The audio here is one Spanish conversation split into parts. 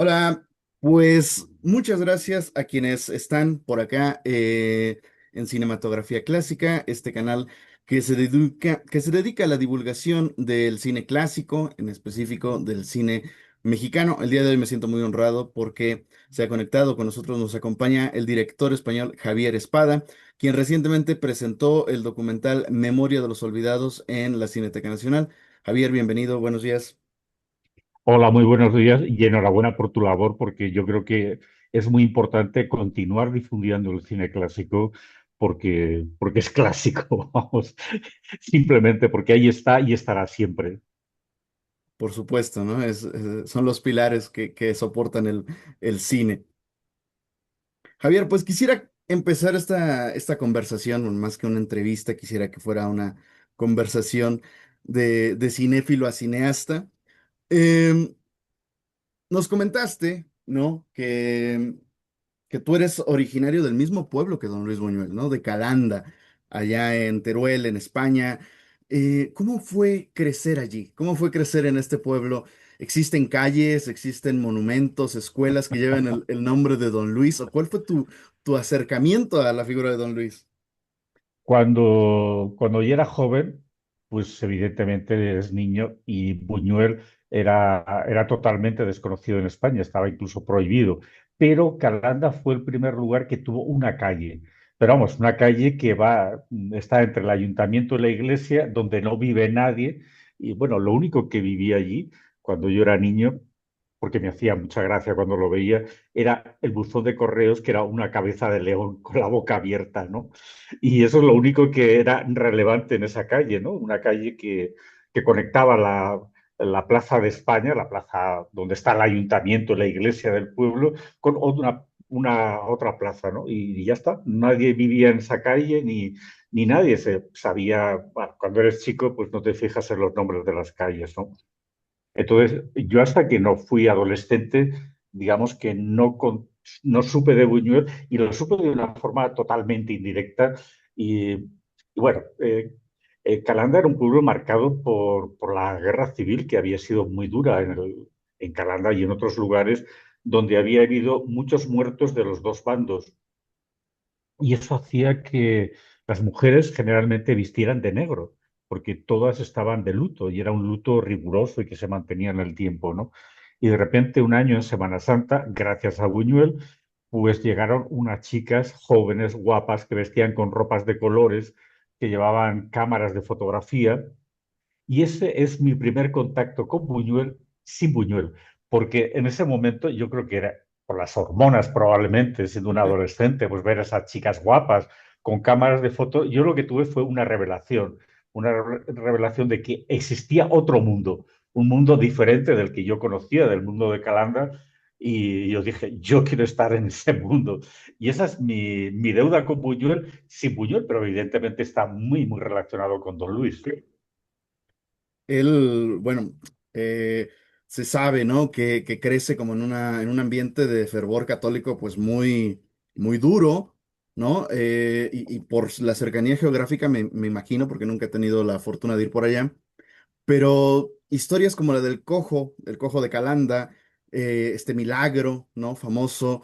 Hola, pues muchas gracias a quienes están por acá en Cinematografía Clásica, este canal que se dedica a la divulgación del cine clásico, en específico del cine mexicano. El día de hoy me siento muy honrado porque se ha conectado con nosotros, nos acompaña el director español Javier Espada, quien recientemente presentó el documental Memoria de los Olvidados en la Cineteca Nacional. Javier, bienvenido, buenos días. Hola, muy buenos días y enhorabuena por tu labor porque yo creo que es muy importante continuar difundiendo el cine clásico porque es clásico, vamos, simplemente porque ahí está y estará siempre. Por supuesto, ¿no? Son los pilares que soportan el cine. Javier, pues quisiera empezar esta conversación, más que una entrevista, quisiera que fuera una conversación de cinéfilo a cineasta. Em, Nos comentaste, ¿no? Que tú eres originario del mismo pueblo que don Luis Buñuel, ¿no? De Calanda, allá en Teruel, en España. ¿Cómo fue crecer allí? ¿Cómo fue crecer en este pueblo? ¿Existen calles, existen monumentos, escuelas que lleven el nombre de don Luis? ¿O cuál fue tu acercamiento a la figura de don Luis? Cuando yo era joven, pues evidentemente eres niño y Buñuel era totalmente desconocido en España, estaba incluso prohibido. Pero Calanda fue el primer lugar que tuvo una calle. Pero vamos, una calle que está entre el ayuntamiento y la iglesia, donde no vive nadie. Y bueno, lo único que vivía allí cuando yo era niño, porque me hacía mucha gracia cuando lo veía, era el buzón de correos, que era una cabeza de león con la boca abierta, ¿no? Y eso es lo único que era relevante en esa calle, ¿no? Una calle que conectaba la Plaza de España, la plaza donde está el ayuntamiento, la iglesia del pueblo, con una otra plaza, ¿no? Y ya está. Nadie vivía en esa calle ni nadie se sabía. Bueno, cuando eres chico, pues no te fijas en los nombres de las calles, ¿no? Entonces, yo hasta que no fui adolescente, digamos que no supe de Buñuel y lo supe de una forma totalmente indirecta. Y bueno, Calanda era un pueblo marcado por la guerra civil que había sido muy dura en Calanda y en otros lugares donde había habido muchos muertos de los dos bandos. Y eso hacía que las mujeres generalmente vistieran de negro, porque todas estaban de luto y era un luto riguroso y que se mantenía en el tiempo, ¿no? Y de repente un año en Semana Santa, gracias a Buñuel, pues llegaron unas chicas jóvenes, guapas, que vestían con ropas de colores, que llevaban cámaras de fotografía y ese es mi primer contacto con Buñuel sin Buñuel, porque en ese momento yo creo que era por las hormonas probablemente, siendo un adolescente, pues ver a esas chicas guapas con cámaras de foto, yo lo que tuve fue una revelación de que existía otro mundo, un mundo diferente del que yo conocía, del mundo de Calanda, y yo dije, yo quiero estar en ese mundo. Y esa es mi deuda con Buñuel, sin Buñuel, pero evidentemente está muy, muy relacionado con Don Luis. Él, bueno, eh, se sabe, ¿no? Que crece como en un ambiente de fervor católico, pues muy duro, ¿no? Y por la cercanía geográfica me imagino, porque nunca he tenido la fortuna de ir por allá, pero historias como la del cojo, el cojo de Calanda, este milagro, ¿no? Famoso,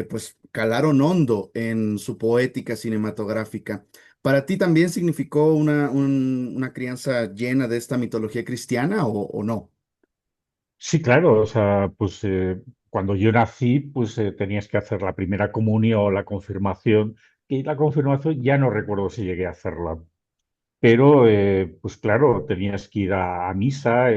pues calaron hondo en su poética cinematográfica. ¿Para ti también significó una crianza llena de esta mitología cristiana o no? Sí, claro, o sea, pues cuando yo nací, pues tenías que hacer la primera comunión o la confirmación, y la confirmación ya no recuerdo si llegué a hacerla, pero pues claro, tenías que ir a misa,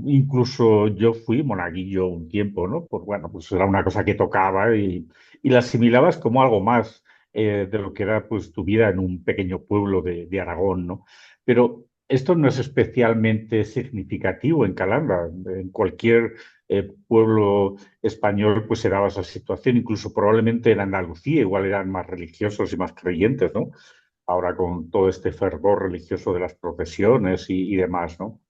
incluso yo fui monaguillo un tiempo, ¿no? Pues bueno, pues era una cosa que tocaba y la asimilabas como algo más de lo que era pues tu vida en un pequeño pueblo de Aragón, ¿no? Pero esto no es especialmente significativo en Calanda. En cualquier pueblo español pues se daba esa situación, incluso probablemente en Andalucía igual eran más religiosos y más creyentes, ¿no? Ahora con todo este fervor religioso de las procesiones y demás, ¿no?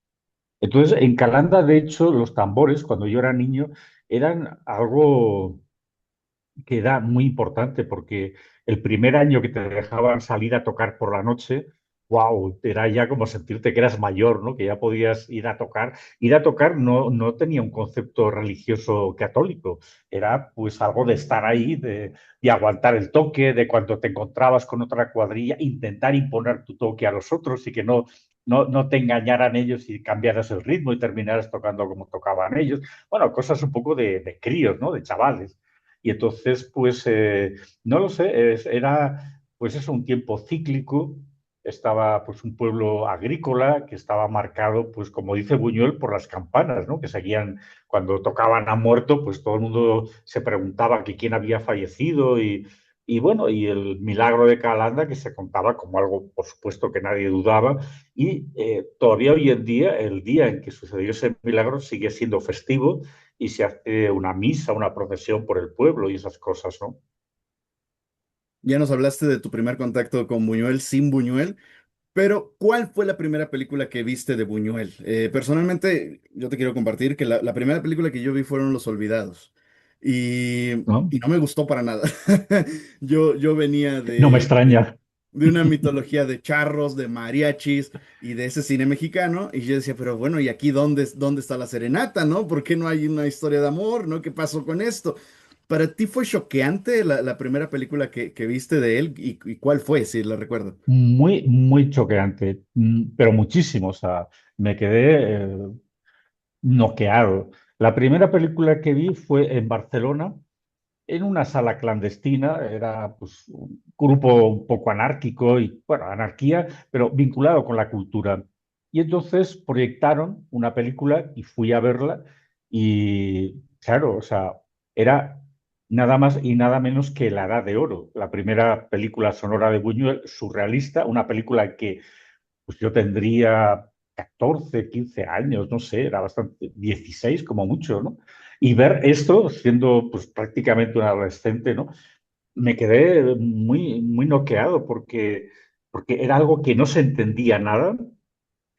Entonces, en Calanda, de hecho, los tambores, cuando yo era niño, eran algo que era muy importante porque el primer año que te dejaban salir a tocar por la noche, wow, era ya como sentirte que eras mayor, ¿no? Que ya podías ir a tocar. Ir a tocar no tenía un concepto religioso católico, era pues algo de estar ahí, de aguantar el toque, de cuando te encontrabas con otra cuadrilla, intentar imponer tu toque a los otros y que no te engañaran ellos y cambiaras el ritmo y terminaras tocando como tocaban ellos. Bueno, cosas un poco de críos, ¿no? De chavales. Y entonces, pues, no lo sé, era pues eso, un tiempo cíclico. Estaba pues un pueblo agrícola que estaba marcado, pues como dice Buñuel, por las campanas, ¿no? Que seguían, cuando tocaban a muerto, pues todo el mundo se preguntaba que quién había fallecido y bueno, y el milagro de Calanda que se contaba como algo, por supuesto, que nadie dudaba y todavía hoy en día, el día en que sucedió ese milagro sigue siendo festivo y se hace una misa, una procesión por el pueblo y esas cosas, ¿no? Ya nos hablaste de tu primer contacto con Buñuel, sin Buñuel. Pero, ¿cuál fue la primera película que viste de Buñuel? Personalmente, yo te quiero compartir que la primera película que yo vi fueron Los Olvidados. ¿No? Y no me gustó para nada. Yo venía No me extraña. de una mitología de charros, de mariachis y de ese cine mexicano. Y yo decía, pero bueno, ¿y aquí dónde está la serenata, no? ¿Por qué no hay una historia de amor, no? ¿Qué pasó con esto? ¿Para ti fue choqueante la primera película que viste de él? Y cuál fue, si la recuerdo? Muy, muy choqueante, pero muchísimo. O sea, me quedé noqueado. La primera película que vi fue en Barcelona, en una sala clandestina. Era pues, un grupo un poco anárquico y, bueno, anarquía, pero vinculado con la cultura. Y entonces proyectaron una película y fui a verla. Y claro, o sea, era nada más y nada menos que La Edad de Oro, la primera película sonora de Buñuel, surrealista, una película que pues yo tendría 14, 15 años, no sé, era bastante, 16 como mucho, ¿no? Y ver esto, siendo pues prácticamente un adolescente, ¿no? Me quedé muy, muy noqueado porque era algo que no se entendía nada,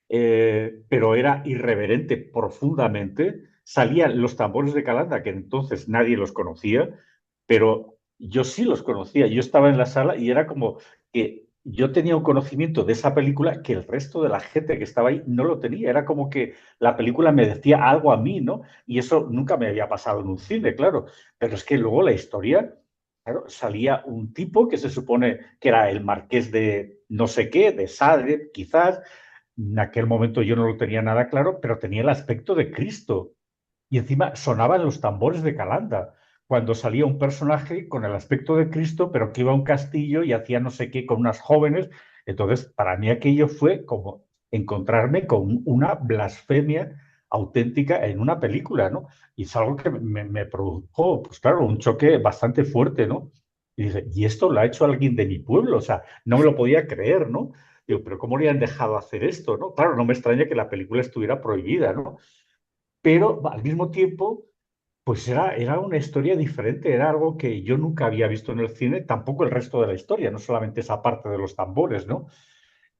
pero era irreverente profundamente. Salían los tambores de Calanda, que entonces nadie los conocía, pero yo sí los conocía. Yo estaba en la sala y era como que yo tenía un conocimiento de esa película que el resto de la gente que estaba ahí no lo tenía. Era como que la película me decía algo a mí, ¿no? Y eso nunca me había pasado en un cine, claro. Pero es que luego la historia, claro, salía un tipo que se supone que era el marqués de no sé qué, de Sade, quizás. En aquel momento yo no lo tenía nada claro, pero tenía el aspecto de Cristo. Y encima sonaban los tambores de Calanda, cuando salía un personaje con el aspecto de Cristo, pero que iba a un castillo y hacía no sé qué con unas jóvenes. Entonces, para mí aquello fue como encontrarme con una blasfemia auténtica en una película, ¿no? Y es algo que me produjo, pues claro, un choque bastante fuerte, ¿no? Y dije, ¿y esto lo ha hecho alguien de mi pueblo? O sea, no me lo podía creer, ¿no? Digo, pero ¿cómo le han dejado hacer esto, no? Claro, no me extraña que la película estuviera prohibida, ¿no? Pero al mismo tiempo, pues era una historia diferente, era algo que yo nunca había visto en el cine, tampoco el resto de la historia, no solamente esa parte de los tambores, ¿no?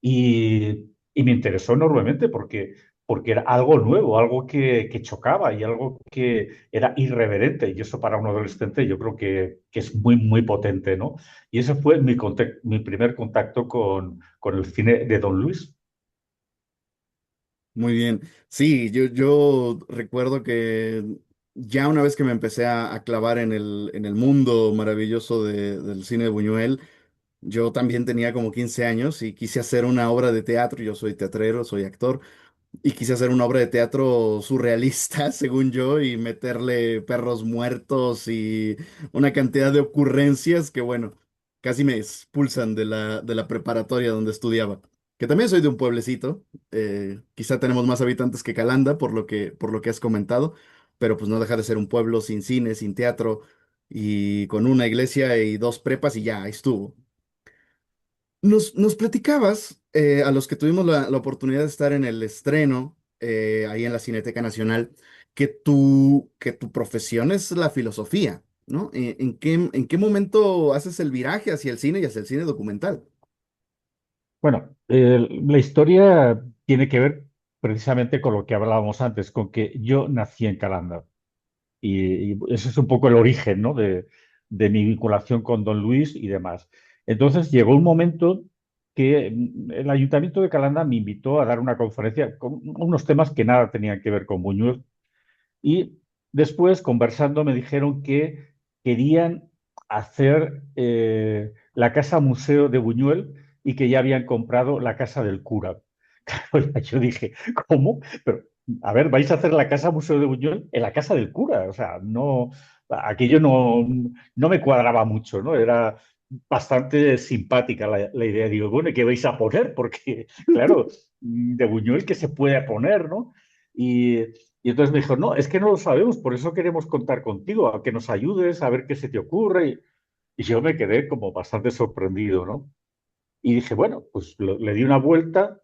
Y me interesó enormemente porque era algo nuevo, algo que chocaba y algo que era irreverente. Y eso para un adolescente yo creo que es muy, muy potente, ¿no? Y ese fue mi primer contacto con el cine de Don Luis. Muy bien. Sí, yo recuerdo que ya una vez que me empecé a clavar en el mundo maravilloso del cine de Buñuel, yo también tenía como 15 años y quise hacer una obra de teatro. Yo soy teatrero, soy actor. Y quise hacer una obra de teatro surrealista, según yo, y meterle perros muertos y una cantidad de ocurrencias que, bueno, casi me expulsan de la preparatoria donde estudiaba. Que también soy de un pueblecito, quizá tenemos más habitantes que Calanda, por lo que has comentado, pero pues no deja de ser un pueblo sin cine, sin teatro, y con una iglesia y dos prepas y ya, ahí estuvo. Nos platicabas, a los que tuvimos la oportunidad de estar en el estreno, ahí en la Cineteca Nacional, que tu profesión es la filosofía, ¿no? En qué momento haces el viraje hacia el cine y hacia el cine documental? Bueno, la historia tiene que ver precisamente con lo que hablábamos antes, con que yo nací en Calanda. Y ese es un poco el origen, ¿no? de mi vinculación con Don Luis y demás. Entonces llegó un momento que el Ayuntamiento de Calanda me invitó a dar una conferencia con unos temas que nada tenían que ver con Buñuel. Y después, conversando, me dijeron que querían hacer la casa museo de Buñuel y que ya habían comprado la casa del cura. Claro, yo dije, ¿cómo? Pero, a ver, vais a hacer la casa museo de Buñuel en la casa del cura. O sea, no, aquello no me cuadraba mucho, ¿no? Era bastante simpática la idea. Digo, bueno, ¿y qué vais a poner? Porque, claro, de Buñuel, ¿qué se puede poner, no? Y, y entonces me dijo, no, es que no lo sabemos, por eso queremos contar contigo, a que nos ayudes, a ver qué se te ocurre. Y yo me quedé como bastante sorprendido, ¿no? Y dije, bueno, pues le di una vuelta,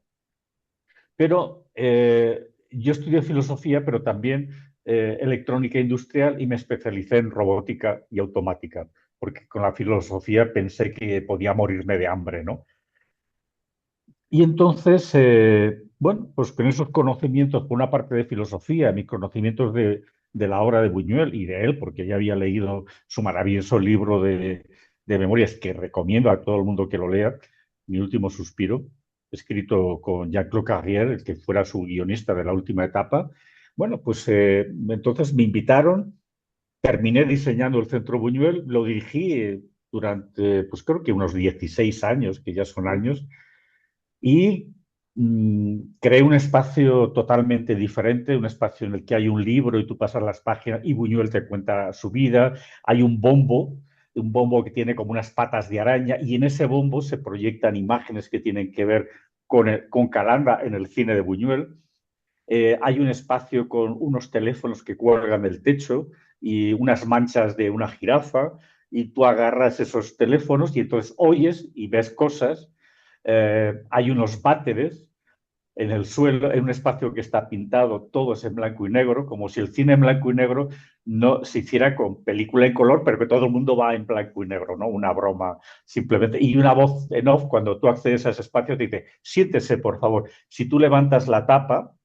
pero yo estudié filosofía, pero también electrónica industrial y me especialicé en robótica y automática, porque con la filosofía pensé que podía morirme de hambre, ¿no? Y entonces, bueno, pues con esos conocimientos, por una parte de filosofía, mis conocimientos de la obra de Buñuel y de él, porque ya había leído su maravilloso libro de memorias que recomiendo a todo el mundo que lo lea, Mi último suspiro, escrito con Jean-Claude Carrière, el que fuera su guionista de la última etapa. Bueno, pues entonces me invitaron, terminé diseñando el Centro Buñuel, lo dirigí durante, pues creo que unos 16 años, que ya son años, y creé un espacio totalmente diferente, un espacio en el que hay un libro y tú pasas las páginas y Buñuel te cuenta su vida. Hay un bombo que tiene como unas patas de araña y en ese bombo se proyectan imágenes que tienen que ver con Calanda en el cine de Buñuel. Hay un espacio con unos teléfonos que cuelgan del techo y unas manchas de una jirafa y tú agarras esos teléfonos y entonces oyes y ves cosas. Hay unos váteres en el suelo, en un espacio que está pintado, todo es en blanco y negro, como si el cine en blanco y negro no se hiciera con película en color, pero que todo el mundo va en blanco y negro, ¿no? Una broma simplemente. Y una voz en off, cuando tú accedes a ese espacio, te dice, siéntese, por favor. Si tú levantas la tapa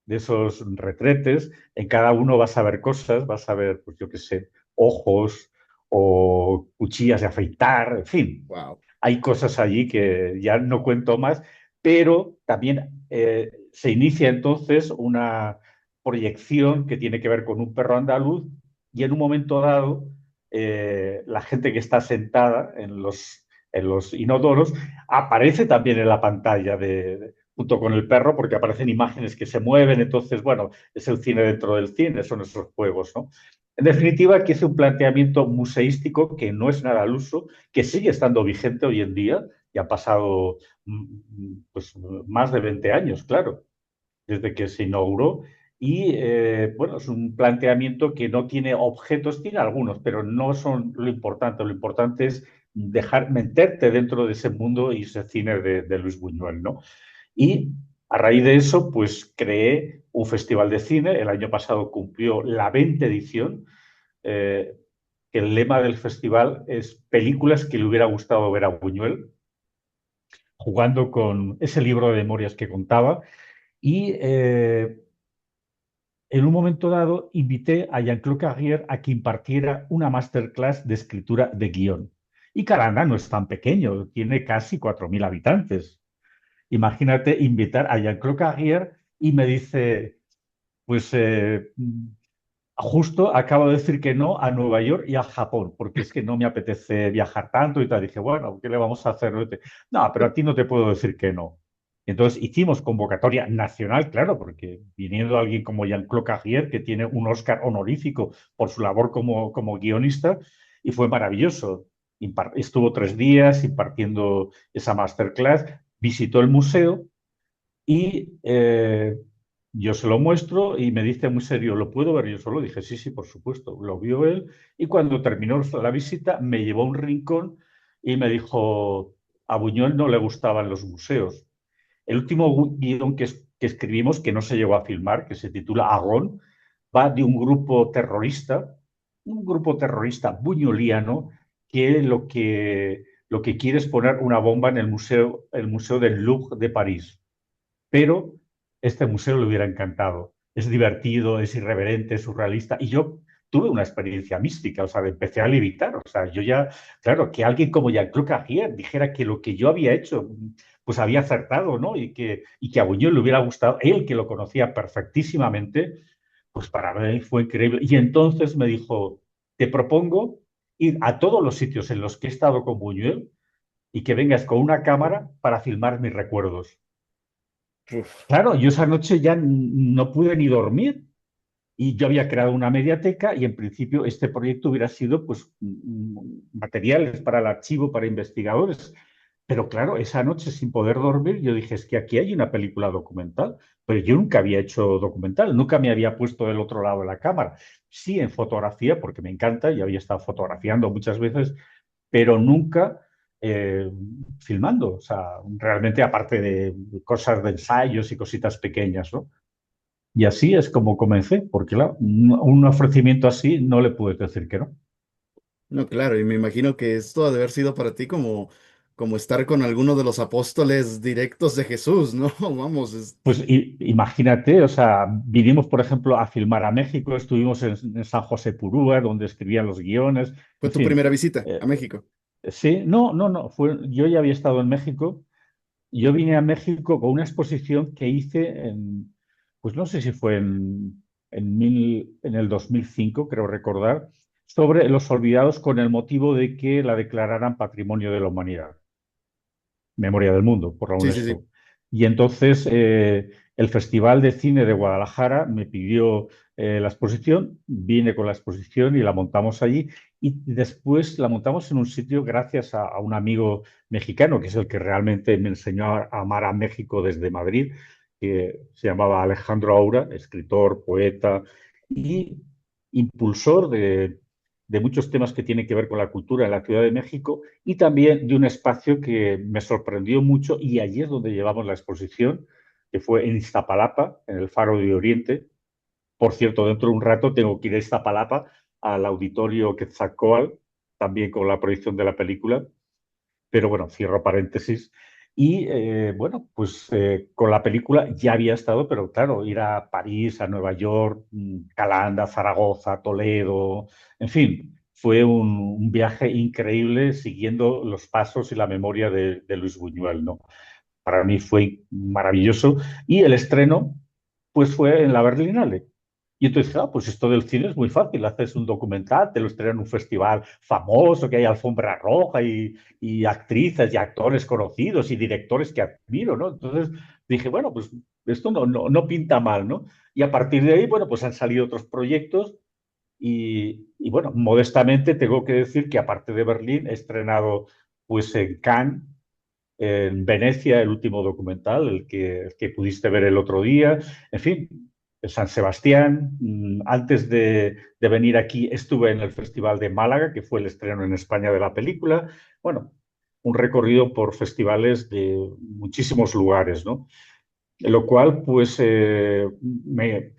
de esos retretes, en cada uno vas a ver cosas, vas a ver, pues yo qué sé, ojos o cuchillas de afeitar, en fin, Wow. hay cosas allí que ya no cuento más, pero también se inicia entonces una proyección que tiene que ver con un perro andaluz y en un momento dado la gente que está sentada en los inodoros aparece también en la pantalla junto con el perro porque aparecen imágenes que se mueven, entonces, bueno, es el cine dentro del cine, son esos juegos, ¿no? En definitiva, que hice un planteamiento museístico que no es nada al uso, que sigue estando vigente hoy en día, y ha pasado pues, más de 20 años, claro, desde que se inauguró. Y bueno, es un planteamiento que no tiene objetos, tiene algunos, pero no son lo importante. Lo importante es dejar meterte dentro de ese mundo y ese cine de Luis Buñuel, ¿no? Y a raíz de eso, pues creé un festival de cine. El año pasado cumplió la 20 edición. Eh, el lema del festival es películas que le hubiera gustado ver a Buñuel, jugando con ese libro de memorias que contaba. Y en un momento dado invité a Jean-Claude Carrière a que impartiera una masterclass de escritura de guión. Y Caranda no es tan pequeño, tiene casi 4.000 habitantes. Imagínate invitar a Jean-Claude Carrière y me dice, pues justo acabo de decir que no a Nueva York y a Japón, porque es que no me apetece viajar tanto y tal. Dije, bueno, ¿qué le vamos a hacer? No, pero a ti no te puedo decir que no. Entonces hicimos convocatoria nacional, claro, porque viniendo alguien como Jean-Claude Carrière, que tiene un Oscar honorífico por su labor como guionista, y fue maravilloso. Estuvo 3 días impartiendo esa masterclass, visitó el museo y yo se lo muestro y me dice muy serio, ¿lo puedo ver? Yo solo dije, sí, sí, por supuesto. Lo vio él y cuando terminó la visita me llevó a un rincón y me dijo, a Buñuel no le gustaban los museos. El último guión que escribimos, que no se llegó a filmar, que se titula Agón, va de un grupo terrorista buñueliano lo que quiere es poner una bomba en el museo del Louvre de París, pero este museo le hubiera encantado. Es divertido, es irreverente, es surrealista. Y yo tuve una experiencia mística, o sea, empecé a levitar, o sea, yo ya, claro, que alguien como Jean-Claude Carrier dijera que lo que yo había hecho, pues había acertado, ¿no? Y que a Buñuel le hubiera gustado, él que lo conocía perfectísimamente, pues para mí fue increíble. Y entonces me dijo, te propongo ir a todos los sitios en los que he estado con Buñuel y que vengas con una cámara para filmar mis recuerdos. Uf. Claro, yo esa noche ya no pude ni dormir y yo había creado una mediateca y en principio este proyecto hubiera sido pues materiales para el archivo, para investigadores. Pero claro, esa noche sin poder dormir yo dije, es que aquí hay una película documental, pero yo nunca había hecho documental, nunca me había puesto del otro lado de la cámara. Sí en fotografía, porque me encanta y había estado fotografiando muchas veces, pero nunca eh, filmando. O sea, realmente aparte de cosas de ensayos y cositas pequeñas, ¿no? Y así es como comencé, porque claro, un ofrecimiento así no le puedes decir que no. No, claro, y me imagino que esto ha de haber sido para ti como estar con alguno de los apóstoles directos de Jesús, ¿no? Vamos, Pues imagínate, o sea, vinimos, por ejemplo, a filmar a México, estuvimos en San José Purúa, donde escribían los guiones, fue en tu fin. primera visita a eh, México. sí, no, no, no, yo ya había estado en México. Yo vine a México con una exposición que hice pues no sé si fue en el 2005, creo recordar, sobre los olvidados con el motivo de que la declararan Patrimonio de la Humanidad. Memoria del Mundo por la Sí, sí, sí. UNESCO. Y entonces el Festival de Cine de Guadalajara me pidió la exposición, vine con la exposición y la montamos allí. Y después la montamos en un sitio gracias a un amigo mexicano, que es el que realmente me enseñó a amar a México desde Madrid, que se llamaba Alejandro Aura, escritor, poeta y impulsor de muchos temas que tienen que ver con la cultura en la Ciudad de México y también de un espacio que me sorprendió mucho y allí es donde llevamos la exposición, que fue en Iztapalapa, en el Faro de Oriente. Por cierto, dentro de un rato tengo que ir a Iztapalapa al Auditorio Quetzalcóatl, también con la proyección de la película, pero bueno, cierro paréntesis. Y bueno, pues con la película ya había estado, pero claro, ir a París, a Nueva York, Calanda, Zaragoza, Toledo, en fin, fue un viaje increíble siguiendo los pasos y la memoria de Luis Buñuel, ¿no? Para mí fue maravilloso. Y el estreno, pues fue en la Berlinale. Y entonces, pues esto del cine es muy fácil. Haces un documental, te lo estrenan en un festival famoso, que hay alfombra roja y actrices y actores conocidos y directores que admiro, ¿no? Entonces dije, bueno, pues esto no pinta mal, ¿no? Y a partir de ahí, bueno, pues han salido otros proyectos y bueno, modestamente tengo que decir que aparte de Berlín, he estrenado pues en Cannes, en Venecia, el último documental, el que pudiste ver el otro día. En fin, en San Sebastián. Antes de venir aquí estuve en el Festival de Málaga, que fue el estreno en España de la película. Bueno, un recorrido por festivales de muchísimos lugares, ¿no? Lo cual, pues, me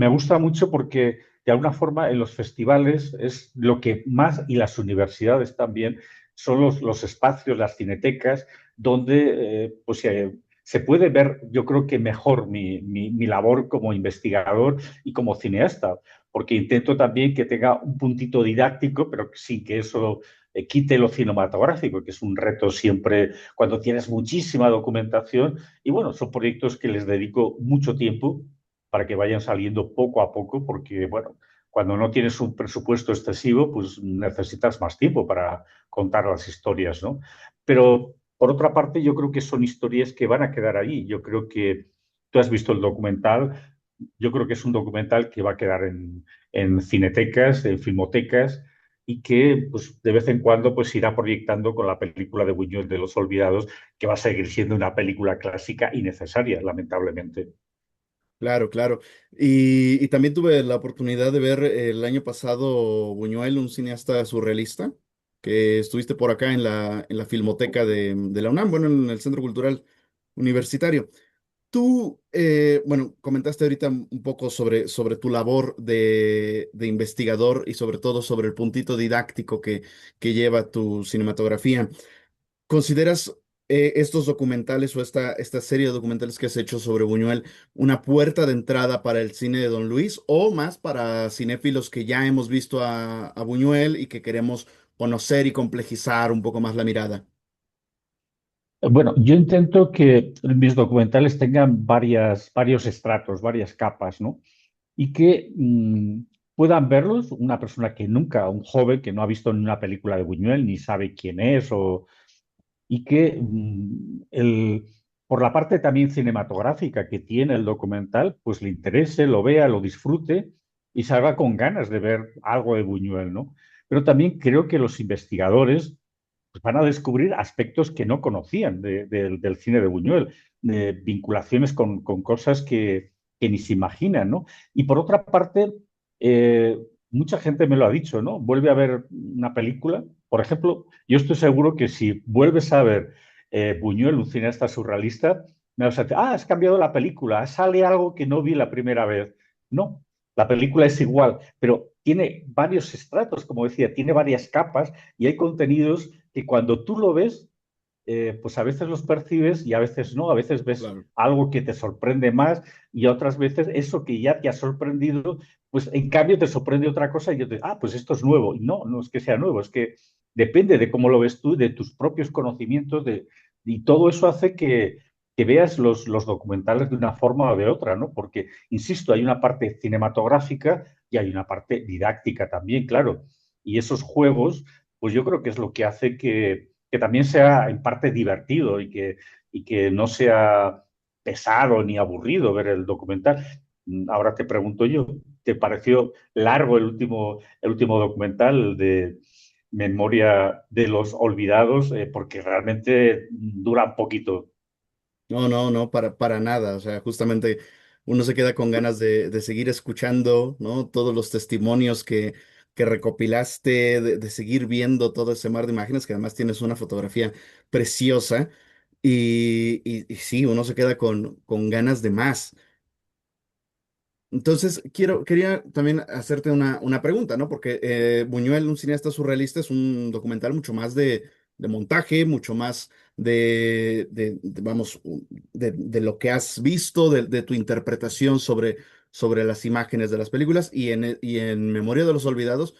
gusta mucho porque, de alguna forma, en los festivales es lo que más, y las universidades también, son los espacios, las cinetecas, donde pues, se puede ver, yo creo que mejor mi labor como investigador y como cineasta, porque intento también que tenga un puntito didáctico, pero sin que eso quite lo cinematográfico, que es un reto siempre cuando tienes muchísima documentación. Y bueno, son proyectos que les dedico mucho tiempo para que vayan saliendo poco a poco, porque bueno, cuando no tienes un presupuesto excesivo, pues necesitas más tiempo para contar las historias, ¿no? Pero por otra parte, yo creo que son historias que van a quedar ahí. Yo creo que tú has visto el documental, yo creo que es un documental que va a quedar en cinetecas, en filmotecas, y que pues, de vez en cuando pues, irá proyectando con la película de Buñuel de Los Olvidados, que va a seguir siendo una película clásica y necesaria, lamentablemente. Claro, claro. Y también tuve la oportunidad de ver el año pasado Buñuel, un cineasta surrealista, que estuviste por acá en la Filmoteca de la UNAM, bueno, en el Centro Cultural Universitario. Tú, bueno, comentaste ahorita un poco sobre tu labor de investigador y sobre todo sobre el puntito didáctico que lleva tu cinematografía. ¿Consideras estos documentales o esta serie de documentales que has hecho sobre Buñuel una puerta de entrada para el cine de Don Luis o más para cinéfilos que ya hemos visto a Buñuel y que queremos conocer y complejizar un poco más la mirada? Bueno, yo intento que mis documentales tengan varios estratos, varias capas, ¿no? Y que puedan verlos una persona que nunca, un joven que no ha visto ni una película de Buñuel, ni sabe quién es, y que por la parte también cinematográfica que tiene el documental, pues le interese, lo vea, lo disfrute y salga con ganas de ver algo de Buñuel, ¿no? Pero también creo que los investigadores pues, van a descubrir aspectos que no conocían del cine de Buñuel, de vinculaciones con cosas que ni se imaginan, ¿no? Y por otra parte, eh, mucha gente me lo ha dicho, ¿no? Vuelve a ver una película, por ejemplo, yo estoy seguro que si vuelves a ver Buñuel, un cineasta surrealista, me vas a decir, has cambiado la película, sale algo que no vi la primera vez. No, la película es igual, pero tiene varios estratos, como decía, tiene varias capas y hay contenidos que cuando tú lo ves, pues a veces los percibes y a veces no, a veces ves Claro. algo que te sorprende más y otras veces eso que ya te ha sorprendido, pues en cambio te sorprende otra cosa y yo te digo, pues esto es nuevo. Y no, no es que sea nuevo, es que depende de cómo lo ves tú, de tus propios conocimientos, y todo eso hace que veas los documentales de una forma o de otra, ¿no? Porque, insisto, hay una parte cinematográfica y hay una parte didáctica también, claro. Y esos juegos, pues yo creo que es lo que hace que también sea en parte divertido y que no sea pesado ni aburrido ver el documental. Ahora te pregunto yo, ¿te pareció largo el último documental de Memoria de los Olvidados? Porque realmente dura un poquito. No, no, no, para nada. O sea, justamente uno se queda con ganas de seguir escuchando, ¿no? Todos los testimonios que recopilaste, de seguir viendo todo ese mar de imágenes, que además tienes una fotografía preciosa. Y sí, uno se queda con ganas de más. Entonces, quería también hacerte una pregunta, ¿no? Porque Buñuel, un cineasta surrealista, es un documental mucho más de montaje, mucho más vamos, de lo que has visto, de tu interpretación sobre las imágenes de las películas. Y en Memoria de los Olvidados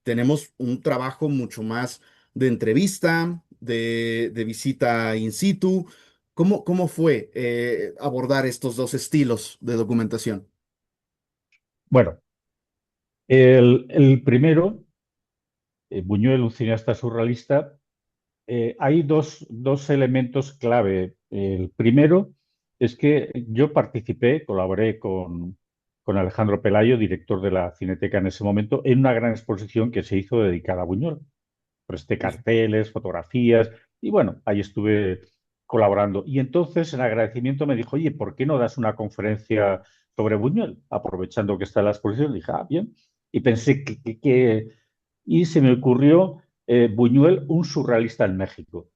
tenemos un trabajo mucho más de entrevista, de visita in situ. ¿Cómo fue abordar estos dos estilos de documentación? Bueno, el primero, Buñuel, un cineasta surrealista, hay dos elementos clave. El primero es que yo participé, colaboré con Alejandro Pelayo, director de la Cineteca en ese momento, en una gran exposición que se hizo dedicada a Buñuel. Presté carteles, fotografías y bueno, ahí estuve colaborando. Y entonces, en agradecimiento, me dijo, oye, ¿por qué no das una conferencia sobre Buñuel? Aprovechando que está en la exposición, dije, bien. Y pensé y se me ocurrió Buñuel, un surrealista en México.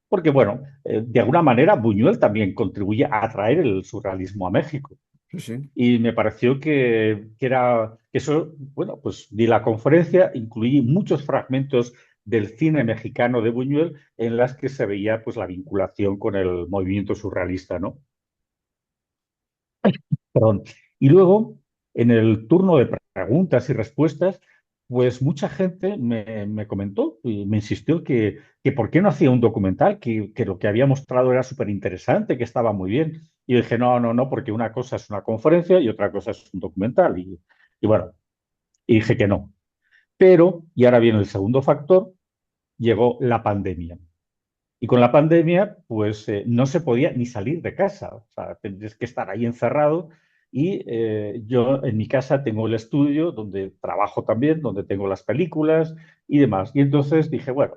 Porque, bueno, de alguna manera Buñuel también contribuye a atraer el surrealismo a México. Sí, sí. Y me pareció que era que eso, bueno, pues di la conferencia, incluí muchos fragmentos del cine mexicano de Buñuel en las que se veía pues la vinculación con el movimiento surrealista, ¿no? Perdón. Y luego, en el turno de preguntas y respuestas, pues mucha gente me comentó y me insistió que por qué no hacía un documental, que lo que había mostrado era súper interesante, que estaba muy bien. Y yo dije, no, no, no, porque una cosa es una conferencia y otra cosa es un documental. Y bueno, y dije que no. Pero, y ahora viene el segundo factor, llegó la pandemia. Y con la pandemia, pues no se podía ni salir de casa, o sea, tendrías que estar ahí encerrado. Y yo en mi casa tengo el estudio donde trabajo también, donde tengo las películas y demás. Y entonces dije, bueno,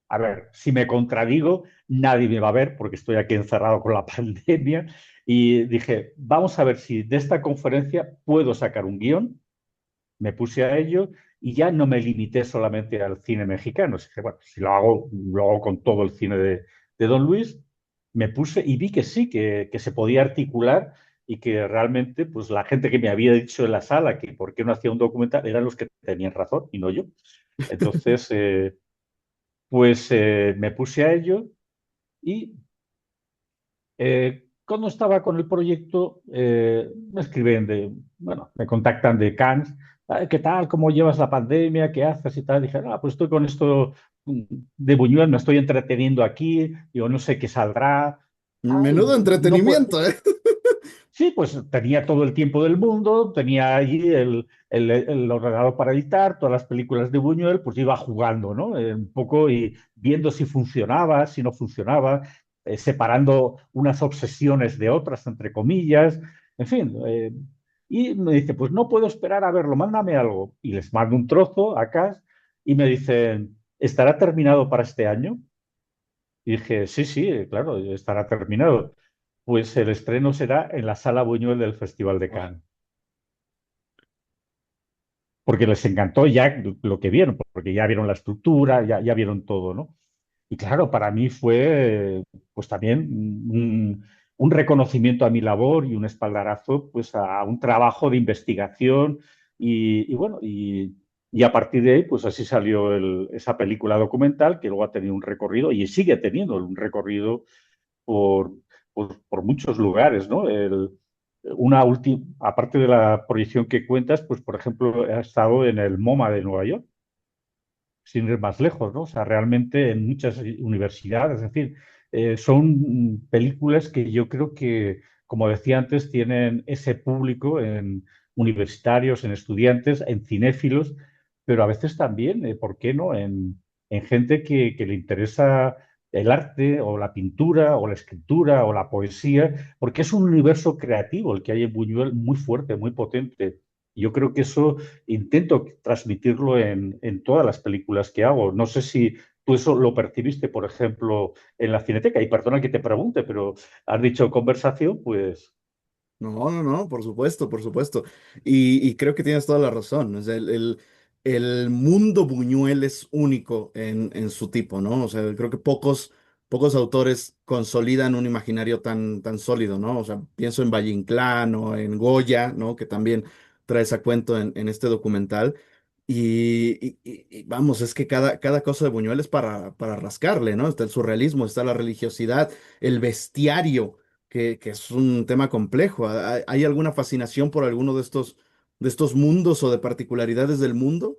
a ver, si me contradigo, nadie me va a ver porque estoy aquí encerrado con la pandemia. Y dije, vamos a ver si de esta conferencia puedo sacar un guión. Me puse a ello y ya no me limité solamente al cine mexicano. Dije, bueno, si lo hago con todo el cine de Don Luis. Me puse y vi que sí, que se podía articular y que realmente pues la gente que me había dicho en la sala que por qué no hacía un documental eran los que tenían razón y no yo. Entonces, pues me puse a ello Y cuando estaba con el proyecto, me escriben bueno, me contactan de Cannes. ¿Qué tal? ¿Cómo llevas la pandemia? ¿Qué haces y tal? Dije, pues estoy con esto mm, de Buñuel, me estoy entreteniendo aquí, yo no sé qué saldrá. Menudo No puedo. entretenimiento, ¿eh? Sí, pues tenía todo el tiempo del mundo, tenía allí el ordenador para editar, todas las películas de Buñuel, pues iba jugando, ¿no? Un poco y viendo si funcionaba, si no funcionaba, separando unas obsesiones de otras, entre comillas, en fin. Y me dice, pues no puedo esperar a verlo, mándame algo. Y les mando un trozo acá y me dicen, ¿estará terminado para este año? Y dije, sí, sí, claro, estará terminado. Pues el estreno será en la Sala Buñuel del Festival de Cannes, porque les encantó ya lo que vieron, porque ya vieron la estructura, ya vieron todo, ¿no? Y claro, para mí fue pues también un reconocimiento a mi labor y un espaldarazo pues a un trabajo de investigación y bueno, y a partir de ahí pues así salió esa película documental que luego ha tenido un recorrido y sigue teniendo un recorrido por, por muchos lugares, ¿no? Una última, aparte de la proyección que cuentas, pues por ejemplo, ha estado en el MoMA de Nueva York, sin ir más lejos, ¿no? O sea, realmente en muchas universidades, es decir, son películas que yo creo que, como decía antes, tienen ese público en universitarios, en estudiantes, en cinéfilos, pero a veces también, ¿por qué no?, en gente que le interesa el arte o la pintura o la escritura o la poesía, porque es un universo creativo el que hay en Buñuel muy fuerte, muy potente. Yo creo que eso intento transmitirlo en todas las películas que hago. No sé si tú eso lo percibiste, por ejemplo, en la Cineteca. Y perdona que te pregunte, pero has dicho conversación, pues No, no, no, por supuesto, por supuesto. Y creo que tienes toda la razón. O sea, el mundo Buñuel es único en su tipo, ¿no? O sea, creo que pocos autores consolidan un imaginario tan sólido, ¿no? O sea, pienso en Valle Inclán o en Goya, ¿no? Que también trae ese cuento en este documental. Y vamos, es que cada cosa de Buñuel es para rascarle, ¿no? Está el surrealismo, está la religiosidad, el bestiario que es un tema complejo. ¿Hay alguna fascinación por alguno de estos mundos o de particularidades del mundo?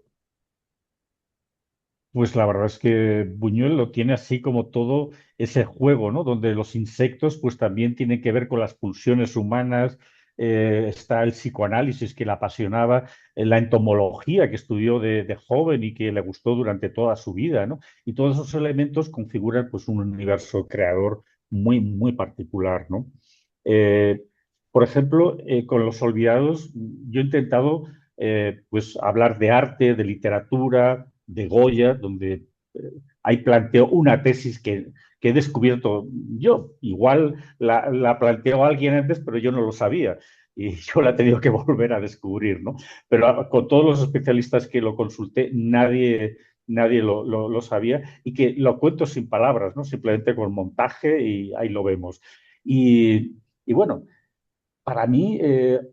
Pues la verdad es que Buñuel lo tiene así como todo ese juego, ¿no? Donde los insectos pues también tienen que ver con las pulsiones humanas, está el psicoanálisis que le apasionaba, la entomología que estudió de joven y que le gustó durante toda su vida, ¿no? Y todos esos elementos configuran pues un universo creador muy, muy particular, ¿no? Eh, por ejemplo, con Los Olvidados, yo he intentado pues hablar de arte, de literatura, de Goya, donde ahí planteo una tesis que he descubierto yo. Igual la planteó alguien antes, pero yo no lo sabía. Y yo la he tenido que volver a descubrir, ¿no? Pero con todos los especialistas que lo consulté, nadie lo sabía y que lo cuento sin palabras, ¿no? Simplemente con montaje y ahí lo vemos. Y bueno, para mí,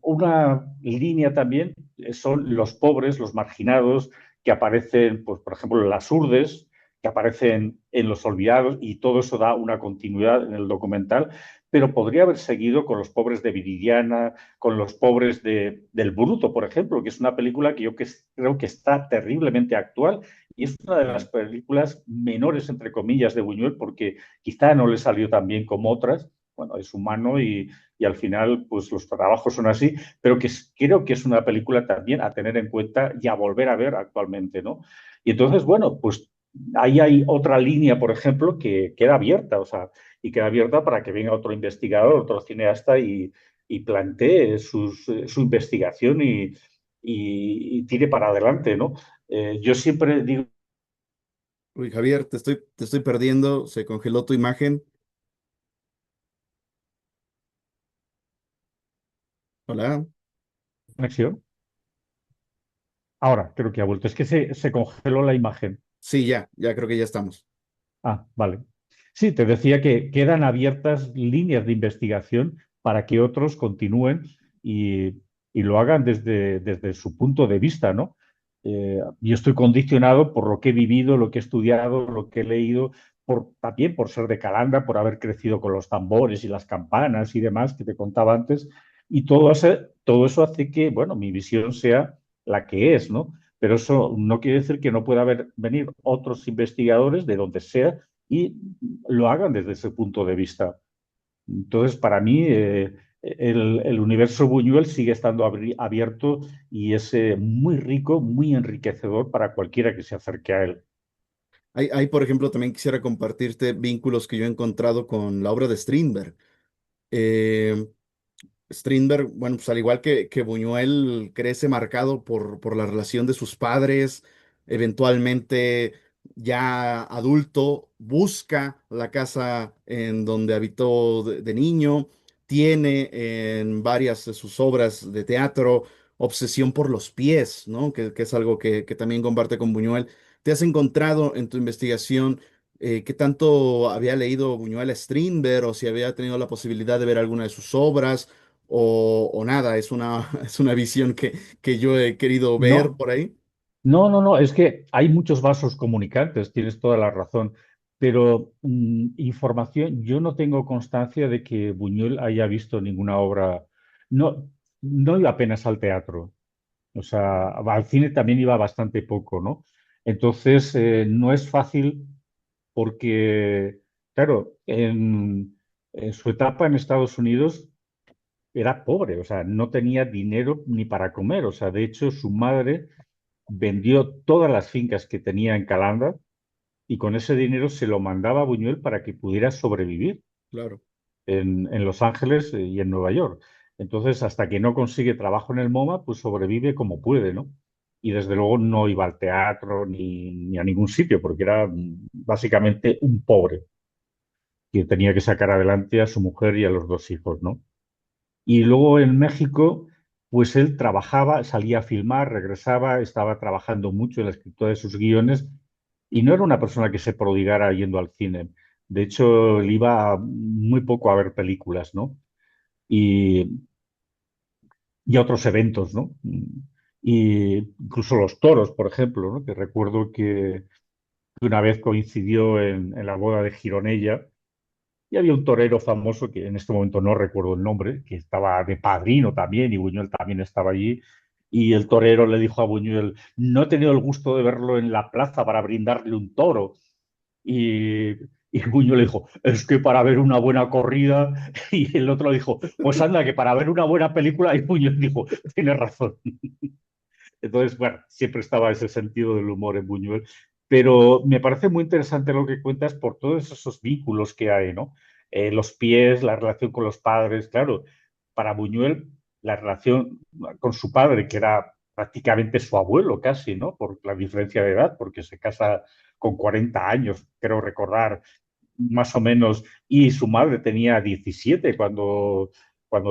una línea también son los pobres, los marginados, que aparecen, pues, por ejemplo, en las Urdes, que aparecen en Los Olvidados, y todo eso da una continuidad en el documental, pero podría haber seguido con los pobres de Viridiana, con los pobres del Bruto, por ejemplo, que es una película que creo que está terriblemente actual y es una de las Sí. películas menores, entre comillas, de Buñuel, porque quizá no le salió tan bien como otras. Bueno, es humano y al final pues los trabajos son así, pero creo que es una película también a tener en cuenta y a volver a ver actualmente, ¿no? Y entonces, bueno, pues ahí hay otra línea, por ejemplo, que queda abierta, o sea, y queda abierta para que venga otro investigador, otro cineasta y plantee su investigación y tire para adelante, ¿no? Yo siempre digo. Uy, Javier, te estoy perdiendo, se congeló tu imagen. Hola. Conexión. Ahora creo que ha vuelto. Es que se congeló la imagen. Sí, ya creo que ya estamos. Vale. Sí, te decía que quedan abiertas líneas de investigación para que otros continúen y lo hagan desde su punto de vista, ¿no? Yo estoy condicionado por lo que he vivido, lo que he estudiado, lo que he leído, también por ser de Calanda, por haber crecido con los tambores y las campanas y demás que te contaba antes. Y todo eso hace que, bueno, mi visión sea la que es, ¿no? Pero eso no quiere decir que no pueda venir otros investigadores de donde sea y lo hagan desde ese punto de vista. Entonces, para mí, el universo Buñuel sigue estando abierto y es muy rico, muy enriquecedor para cualquiera que se acerque a él. Por ejemplo, también quisiera compartirte vínculos que yo he encontrado con la obra de Strindberg. Eh, Strindberg, bueno, pues al igual que Buñuel, crece marcado por la relación de sus padres. Eventualmente, ya adulto, busca la casa en donde habitó de niño. Tiene en varias de sus obras de teatro obsesión por los pies, ¿no? Que es algo que también comparte con Buñuel. ¿Te has encontrado en tu investigación qué tanto había leído Buñuel a Strindberg o si había tenido la posibilidad de ver alguna de sus obras? O nada, es una visión que yo he querido ver No, por ahí. no, es que hay muchos vasos comunicantes, tienes toda la razón, pero información, yo no tengo constancia de que Buñuel haya visto ninguna obra, no, no iba apenas al teatro, o sea, al cine también iba bastante poco, ¿no? Entonces, no es fácil porque, claro, en su etapa en Estados Unidos era pobre, o sea, no tenía dinero ni para comer, o sea, de hecho, su madre vendió todas las fincas que tenía en Calanda y con ese dinero se lo mandaba a Buñuel para que pudiera sobrevivir Claro, en Los Ángeles y en Nueva York. Entonces, hasta que no consigue trabajo en el MoMA, pues sobrevive como puede, ¿no? Y desde luego no iba al teatro ni a ningún sitio, porque era básicamente un pobre que tenía que sacar adelante a su mujer y a los dos hijos, ¿no? Y luego en México, pues él trabajaba, salía a filmar, regresaba, estaba trabajando mucho en la escritura de sus guiones y no era una persona que se prodigara yendo al cine. De hecho, él iba muy poco a ver películas, ¿no? Y, y a otros eventos, ¿no? Y incluso los toros, por ejemplo, ¿no? Que recuerdo que una vez coincidió en la boda de Gironella. Y había un torero famoso, que en este momento no recuerdo el nombre, que estaba de padrino también, y Buñuel también estaba allí. Y el torero le dijo a Buñuel, no he tenido el gusto de verlo en la plaza para brindarle un toro. Y, y Buñuel le dijo, es que para ver una buena corrida. Y el otro dijo, pues anda, que para ver una buena película. Y Buñuel dijo, tienes razón. Entonces, bueno, siempre estaba ese sentido del humor en Buñuel, pero me parece muy interesante lo que cuentas por todos esos vínculos que hay, ¿no? Los pies, la relación con los padres, claro, para Buñuel la relación con su padre, que era prácticamente su abuelo casi, ¿no? Por la diferencia de edad, porque se casa con 40 años, creo recordar, más o menos, y su madre tenía 17 cuando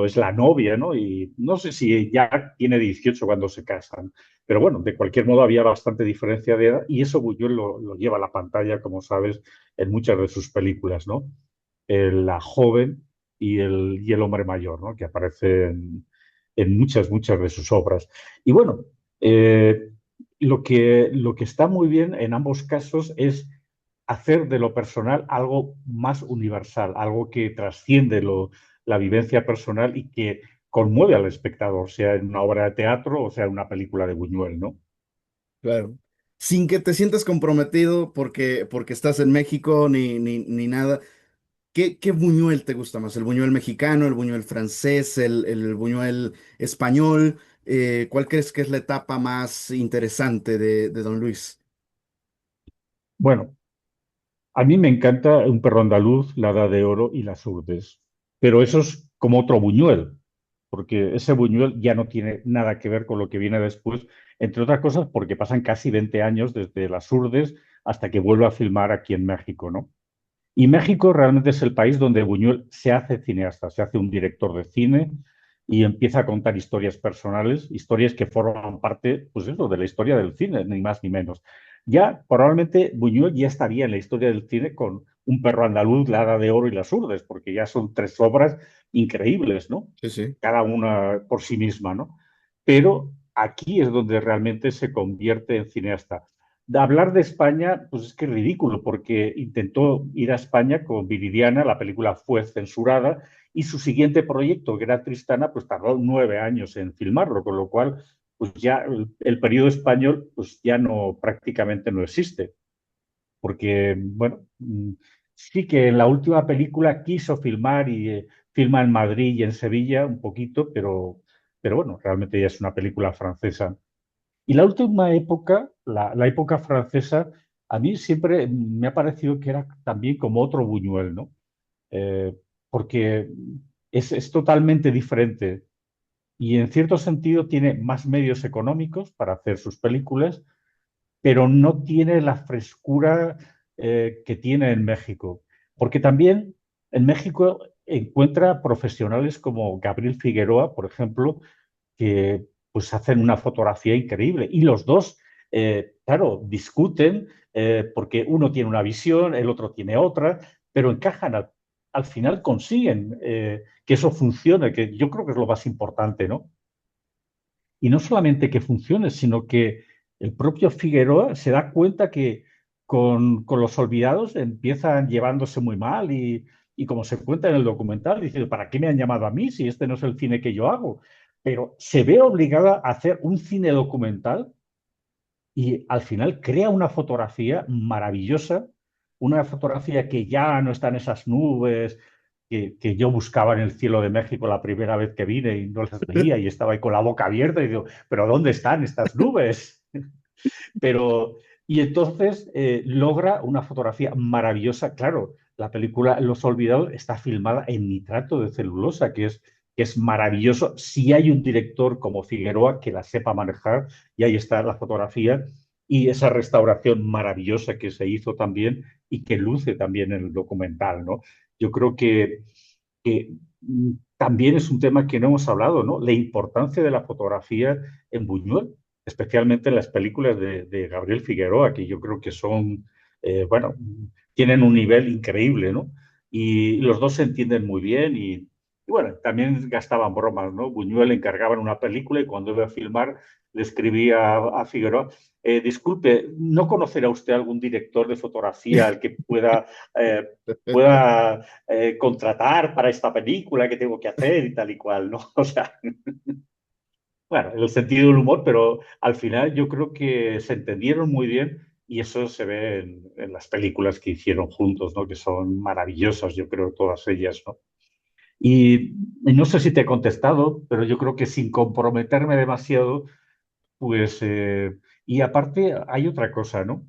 es la novia, ¿no? Y no sé si ya tiene 18 cuando se casan, pero bueno, de cualquier modo había bastante diferencia de edad y eso Buñuel lo lleva a la pantalla, como sabes, en muchas de sus películas, ¿no? La joven y el hombre mayor, ¿no? Que aparece en muchas de sus obras. Y bueno, lo que está muy bien en ambos casos es hacer de lo personal algo más universal, algo que trasciende la vivencia personal y que conmueve al espectador, sea en una obra de teatro o sea en una película de Buñuel, ¿no? claro. Sin que te sientas comprometido porque estás en México ni nada. ¿Qué Buñuel te gusta más? ¿El Buñuel mexicano, el Buñuel francés, el Buñuel español? ¿Cuál crees que es la etapa más interesante de Don Luis? Bueno, a mí me encanta Un perro andaluz, La Edad de Oro y Las Urdes, pero eso es como otro Buñuel, porque ese Buñuel ya no tiene nada que ver con lo que viene después, entre otras cosas porque pasan casi 20 años desde Las Urdes hasta que vuelve a filmar aquí en México, ¿no? Y México realmente es el país donde Buñuel se hace cineasta, se hace un director de cine y empieza a contar historias personales, historias que forman parte, pues eso, de la historia del cine, ni más ni menos. Ya probablemente Buñuel ya estaría en la historia del cine con Un perro andaluz, La Hada de Oro y Las Urdes, porque ya son tres obras increíbles, ¿no? Sí, sí. Cada una por sí misma, ¿no? Pero aquí es donde realmente se convierte en cineasta. De hablar de España, pues es que es ridículo, porque intentó ir a España con Viridiana, la película fue censurada, y su siguiente proyecto, que era Tristana, pues tardó 9 años en filmarlo, con lo cual, pues ya el periodo español, pues ya no, prácticamente no existe, porque, bueno, sí que en la última película quiso filmar y filma en Madrid y en Sevilla un poquito, pero bueno, realmente ya es una película francesa. Y la última época, la época francesa, a mí siempre me ha parecido que era también como otro Buñuel, ¿no? Porque es totalmente diferente y en cierto sentido tiene más medios económicos para hacer sus películas, pero no tiene la frescura que tiene en México. Porque también en México encuentra profesionales como Gabriel Figueroa, por ejemplo, que pues hacen una fotografía increíble. Y los dos, claro, discuten porque uno tiene una visión, el otro tiene otra, pero encajan, al final consiguen que eso funcione, que yo creo que es lo más importante, ¿no? Y no solamente que funcione, sino que el propio Figueroa se da cuenta que con los olvidados empiezan llevándose muy mal y como se cuenta en el documental, dice, ¿para qué me han llamado a mí si este no es el cine que yo hago? Pero se ve obligada a hacer un cine documental y al final crea una fotografía maravillosa, una fotografía que ya no está en esas nubes que yo buscaba en el cielo de México la primera vez que vine y no las veía y estaba ahí con la boca abierta y digo, ¿pero dónde están estas nubes? Pero, y entonces logra una fotografía maravillosa. Claro, la película Los Olvidados está filmada en nitrato de celulosa, que es maravilloso. Si hay un director como Figueroa que la sepa manejar, y ahí está la fotografía, y esa restauración maravillosa que se hizo también y que luce también en el documental, ¿no? Yo creo que también es un tema que no hemos hablado, ¿no? La importancia de la fotografía en Buñuel, especialmente en las películas de Gabriel Figueroa, que yo creo que son, bueno, tienen un nivel increíble, ¿no? Y los dos se entienden muy bien y bueno, también gastaban bromas, ¿no? Buñuel le encargaban una película y cuando iba a filmar le escribía a Figueroa, disculpe, ¿no conocerá usted algún director de fotografía al que eh, pueda contratar para esta película que tengo que hacer y tal y cual, ¿no? O sea, bueno, en el sentido del humor, pero al final yo creo que se entendieron muy bien y eso se ve en las películas que hicieron juntos, ¿no? Que son maravillosas, yo creo, todas ellas, ¿no? Y no sé si te he contestado, pero yo creo que sin comprometerme demasiado, pues, y aparte hay otra cosa, ¿no?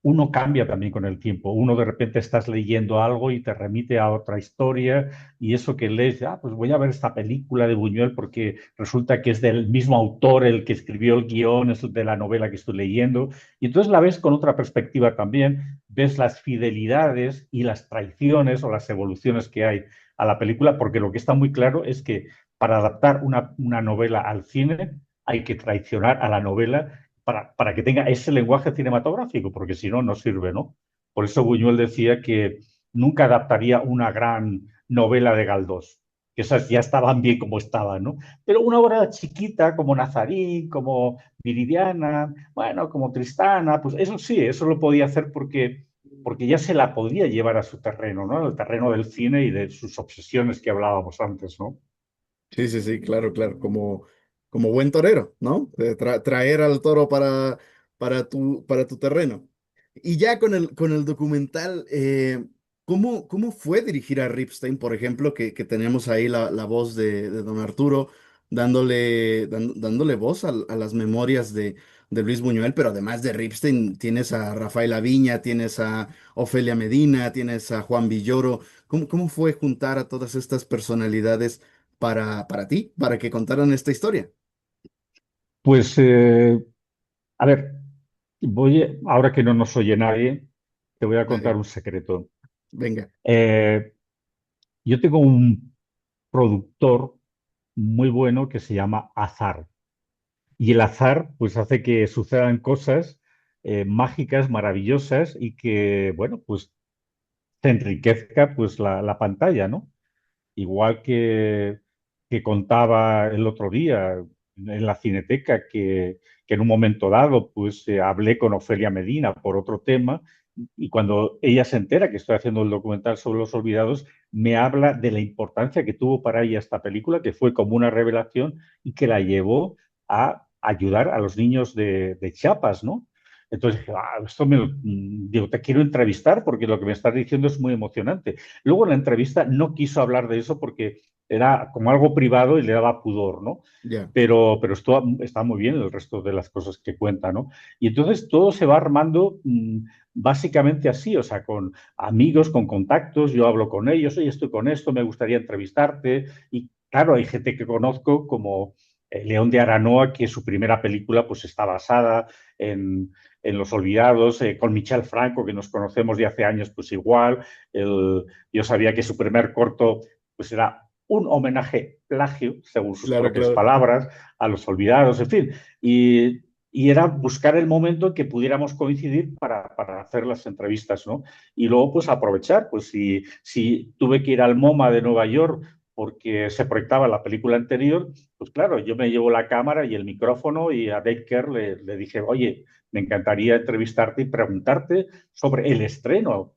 Uno cambia también con el tiempo. Uno de repente estás leyendo algo y te remite a otra historia y eso que lees, pues voy a ver esta película de Buñuel porque resulta que es del mismo autor el que escribió el guión, es de la novela que estoy leyendo. Y entonces la ves con otra perspectiva también, ves las fidelidades y las traiciones o las evoluciones que hay a la película, porque lo que está muy claro es que para adaptar una novela al cine hay que traicionar a la novela para que tenga ese lenguaje cinematográfico, porque si no, no sirve, ¿no? Por eso Buñuel decía que nunca adaptaría una gran novela de Galdós, que esas ya estaban bien como estaban, ¿no? Pero una obra chiquita como Nazarín, como Viridiana, bueno, como Tristana, pues eso sí, eso lo podía hacer porque ya se la podía llevar a su terreno, ¿no? Al terreno del cine y de sus obsesiones que hablábamos antes, ¿no? Sí, sí, sí, claro, claro, como buen torero, ¿no? Traer al toro para tu terreno. Y ya con el documental, ¿cómo fue dirigir a Ripstein, por ejemplo, que tenemos ahí la voz de don Arturo, dándole voz a las memorias de Luis Buñuel, pero además de Ripstein, tienes a Rafael Aviña, tienes a Ofelia Medina, tienes a Juan Villoro. ¿Cómo fue juntar a todas estas personalidades para ti, para que contaran esta historia? Pues, a ver, ahora que no nos oye nadie, te voy a contar Dale, un secreto. venga. Eh, yo tengo un productor muy bueno que se llama Azar. Y el azar, pues, hace que sucedan cosas mágicas, maravillosas y que, bueno, pues, se enriquezca, pues, la pantalla, ¿no? Igual que contaba el otro día. en la Cineteca que en un momento dado pues hablé con Ofelia Medina por otro tema y cuando ella se entera que estoy haciendo el documental sobre Los Olvidados, me habla de la importancia que tuvo para ella esta película, que fue como una revelación y que la llevó a ayudar a los niños de Chiapas, ¿no? Entonces dije, digo, te quiero entrevistar porque lo que me estás diciendo es muy emocionante. Luego en la entrevista no quiso hablar de eso porque era como algo privado y le daba pudor, ¿no? Ya, Pero esto está muy bien el resto de las cosas que cuenta, ¿no? Y entonces todo se va armando básicamente así, o sea, con amigos, con contactos, yo hablo con ellos, oye, estoy con esto, me gustaría entrevistarte. Y claro, hay gente que conozco como León de Aranoa, que su primera película pues está basada en Los Olvidados, con Michel Franco, que nos conocemos de hace años, pues igual. Yo sabía que su primer corto pues era un homenaje plagio, según sus claro, propias claro. palabras, a Los Olvidados, en fin. Y era buscar el momento en que pudiéramos coincidir para hacer las entrevistas, ¿no? Y luego, pues aprovechar, pues si tuve que ir al MoMA de Nueva York porque se proyectaba la película anterior, pues claro, yo me llevo la cámara y el micrófono y a Dave Kerr le dije, oye, me encantaría entrevistarte y preguntarte sobre el estreno,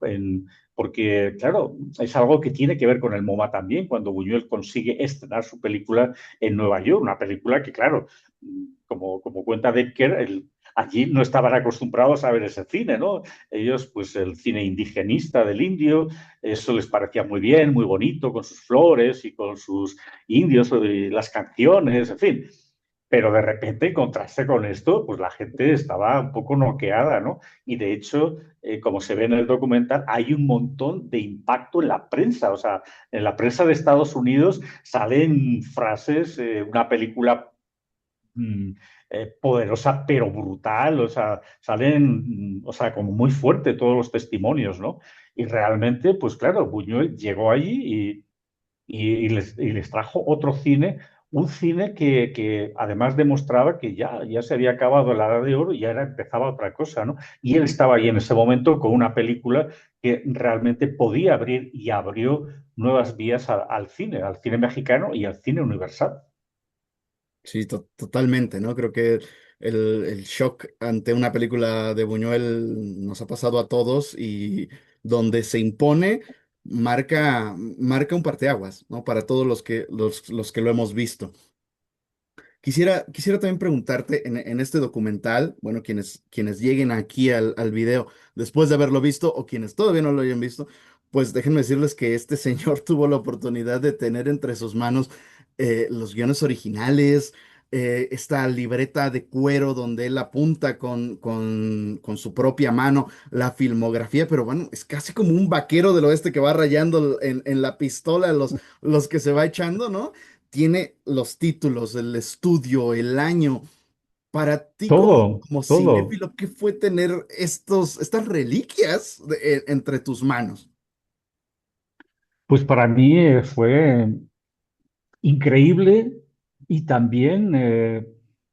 porque claro, es algo que tiene que ver con el MoMA también, cuando Buñuel consigue estrenar su película en Nueva York, una película que claro, como cuenta Decker, allí no estaban acostumbrados a ver ese cine, ¿no? Ellos, pues el cine indigenista del indio, eso les parecía muy bien, muy bonito, con sus flores y con sus indios y las canciones, en fin. Pero de repente encontrarse con esto, pues la gente estaba un poco noqueada, ¿no? Y de hecho, como se ve en el documental, hay un montón de impacto en la prensa. O sea, en la prensa de Estados Unidos salen frases, una película mm, poderosa pero brutal, o sea, salen, o sea, como muy fuerte todos los testimonios, ¿no? Y realmente, pues claro, Buñuel llegó allí y les trajo otro cine, un cine que además demostraba que ya se había acabado la Edad de Oro y ya empezaba otra cosa, ¿no? Y él estaba ahí en ese momento con una película que realmente podía abrir y abrió nuevas vías al cine mexicano y al cine universal. Sí, totalmente, ¿no? Creo que el shock ante una película de Buñuel nos ha pasado a todos y donde se impone marca un parteaguas, ¿no? Para todos los que lo hemos visto. Quisiera también preguntarte en este documental, bueno, quienes lleguen aquí al video después de haberlo visto o quienes todavía no lo hayan visto, pues déjenme decirles que este señor tuvo la oportunidad de tener entre sus manos los guiones originales, esta libreta de cuero donde él apunta con su propia mano la filmografía, pero bueno, es casi como un vaquero del oeste que va rayando en la pistola los que se va echando, ¿no? Tiene los títulos, el estudio, el año. Para ti Todo, como todo. cinéfilo, ¿qué fue tener estas reliquias entre tus manos? Pues para mí fue increíble y también,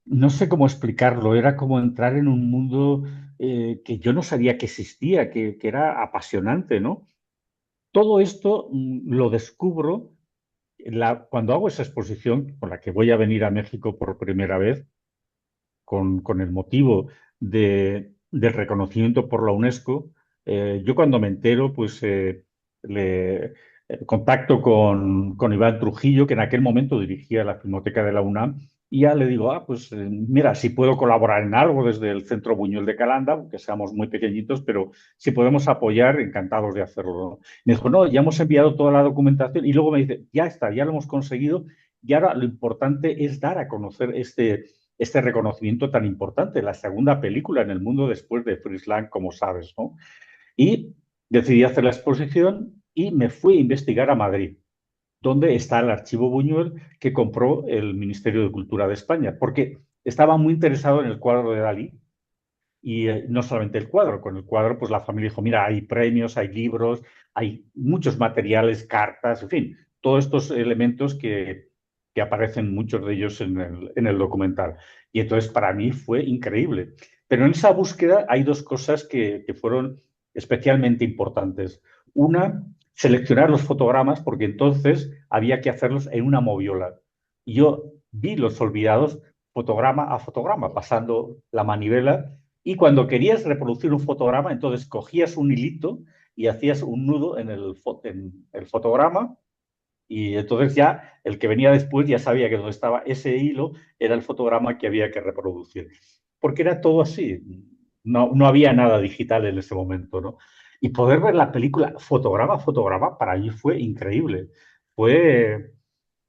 no sé cómo explicarlo, era como entrar en un mundo que yo no sabía que existía, que era apasionante, ¿no? Todo esto lo descubro cuando hago esa exposición, con la que voy a venir a México por primera vez, con el motivo del reconocimiento por la UNESCO. Yo cuando me entero, pues le contacto con Iván Trujillo, que en aquel momento dirigía la Filmoteca de la UNAM, y ya le digo, pues mira, si puedo colaborar en algo desde el Centro Buñuel de Calanda, aunque seamos muy pequeñitos, pero si podemos apoyar, encantados de hacerlo, ¿no? Me dijo, no, ya hemos enviado toda la documentación, y luego me dice, ya está, ya lo hemos conseguido, y ahora lo importante es dar a conocer este reconocimiento tan importante, la segunda película en el mundo después de Frisland, como sabes, ¿no? Y decidí hacer la exposición y me fui a investigar a Madrid, donde está el archivo Buñuel que compró el Ministerio de Cultura de España, porque estaba muy interesado en el cuadro de Dalí y no solamente el cuadro, con el cuadro pues la familia dijo, mira, hay premios, hay libros, hay muchos materiales, cartas, en fin, todos estos elementos que aparecen muchos de ellos en el documental. Y entonces para mí fue increíble. Pero en esa búsqueda hay dos cosas que fueron especialmente importantes. Una, seleccionar los fotogramas, porque entonces había que hacerlos en una moviola. Y yo vi Los Olvidados fotograma a fotograma, pasando la manivela. Y cuando querías reproducir un fotograma, entonces cogías un hilito y hacías un nudo en el fotograma, y entonces ya el que venía después ya sabía que donde estaba ese hilo era el fotograma que había que reproducir. Porque era todo así. No había nada digital en ese momento, ¿no? Y poder ver la película fotograma a fotograma para mí fue increíble. Fue,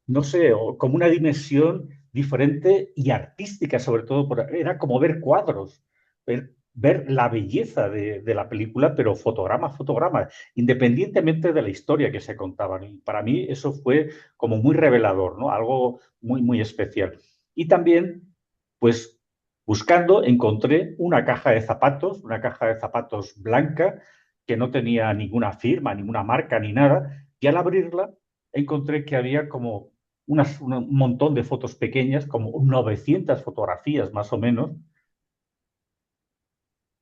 no sé, como una dimensión diferente y artística, sobre todo. Era como ver cuadros, ver la belleza de la película, pero fotograma a fotograma, independientemente de la historia que se contaban. Y para mí eso fue como muy revelador, ¿no? Algo muy, muy especial. Y también, pues, buscando, encontré una caja de zapatos blanca, que no tenía ninguna firma, ninguna marca, ni nada. Y al abrirla, encontré que había como un montón de fotos pequeñas, como 900 fotografías más o menos,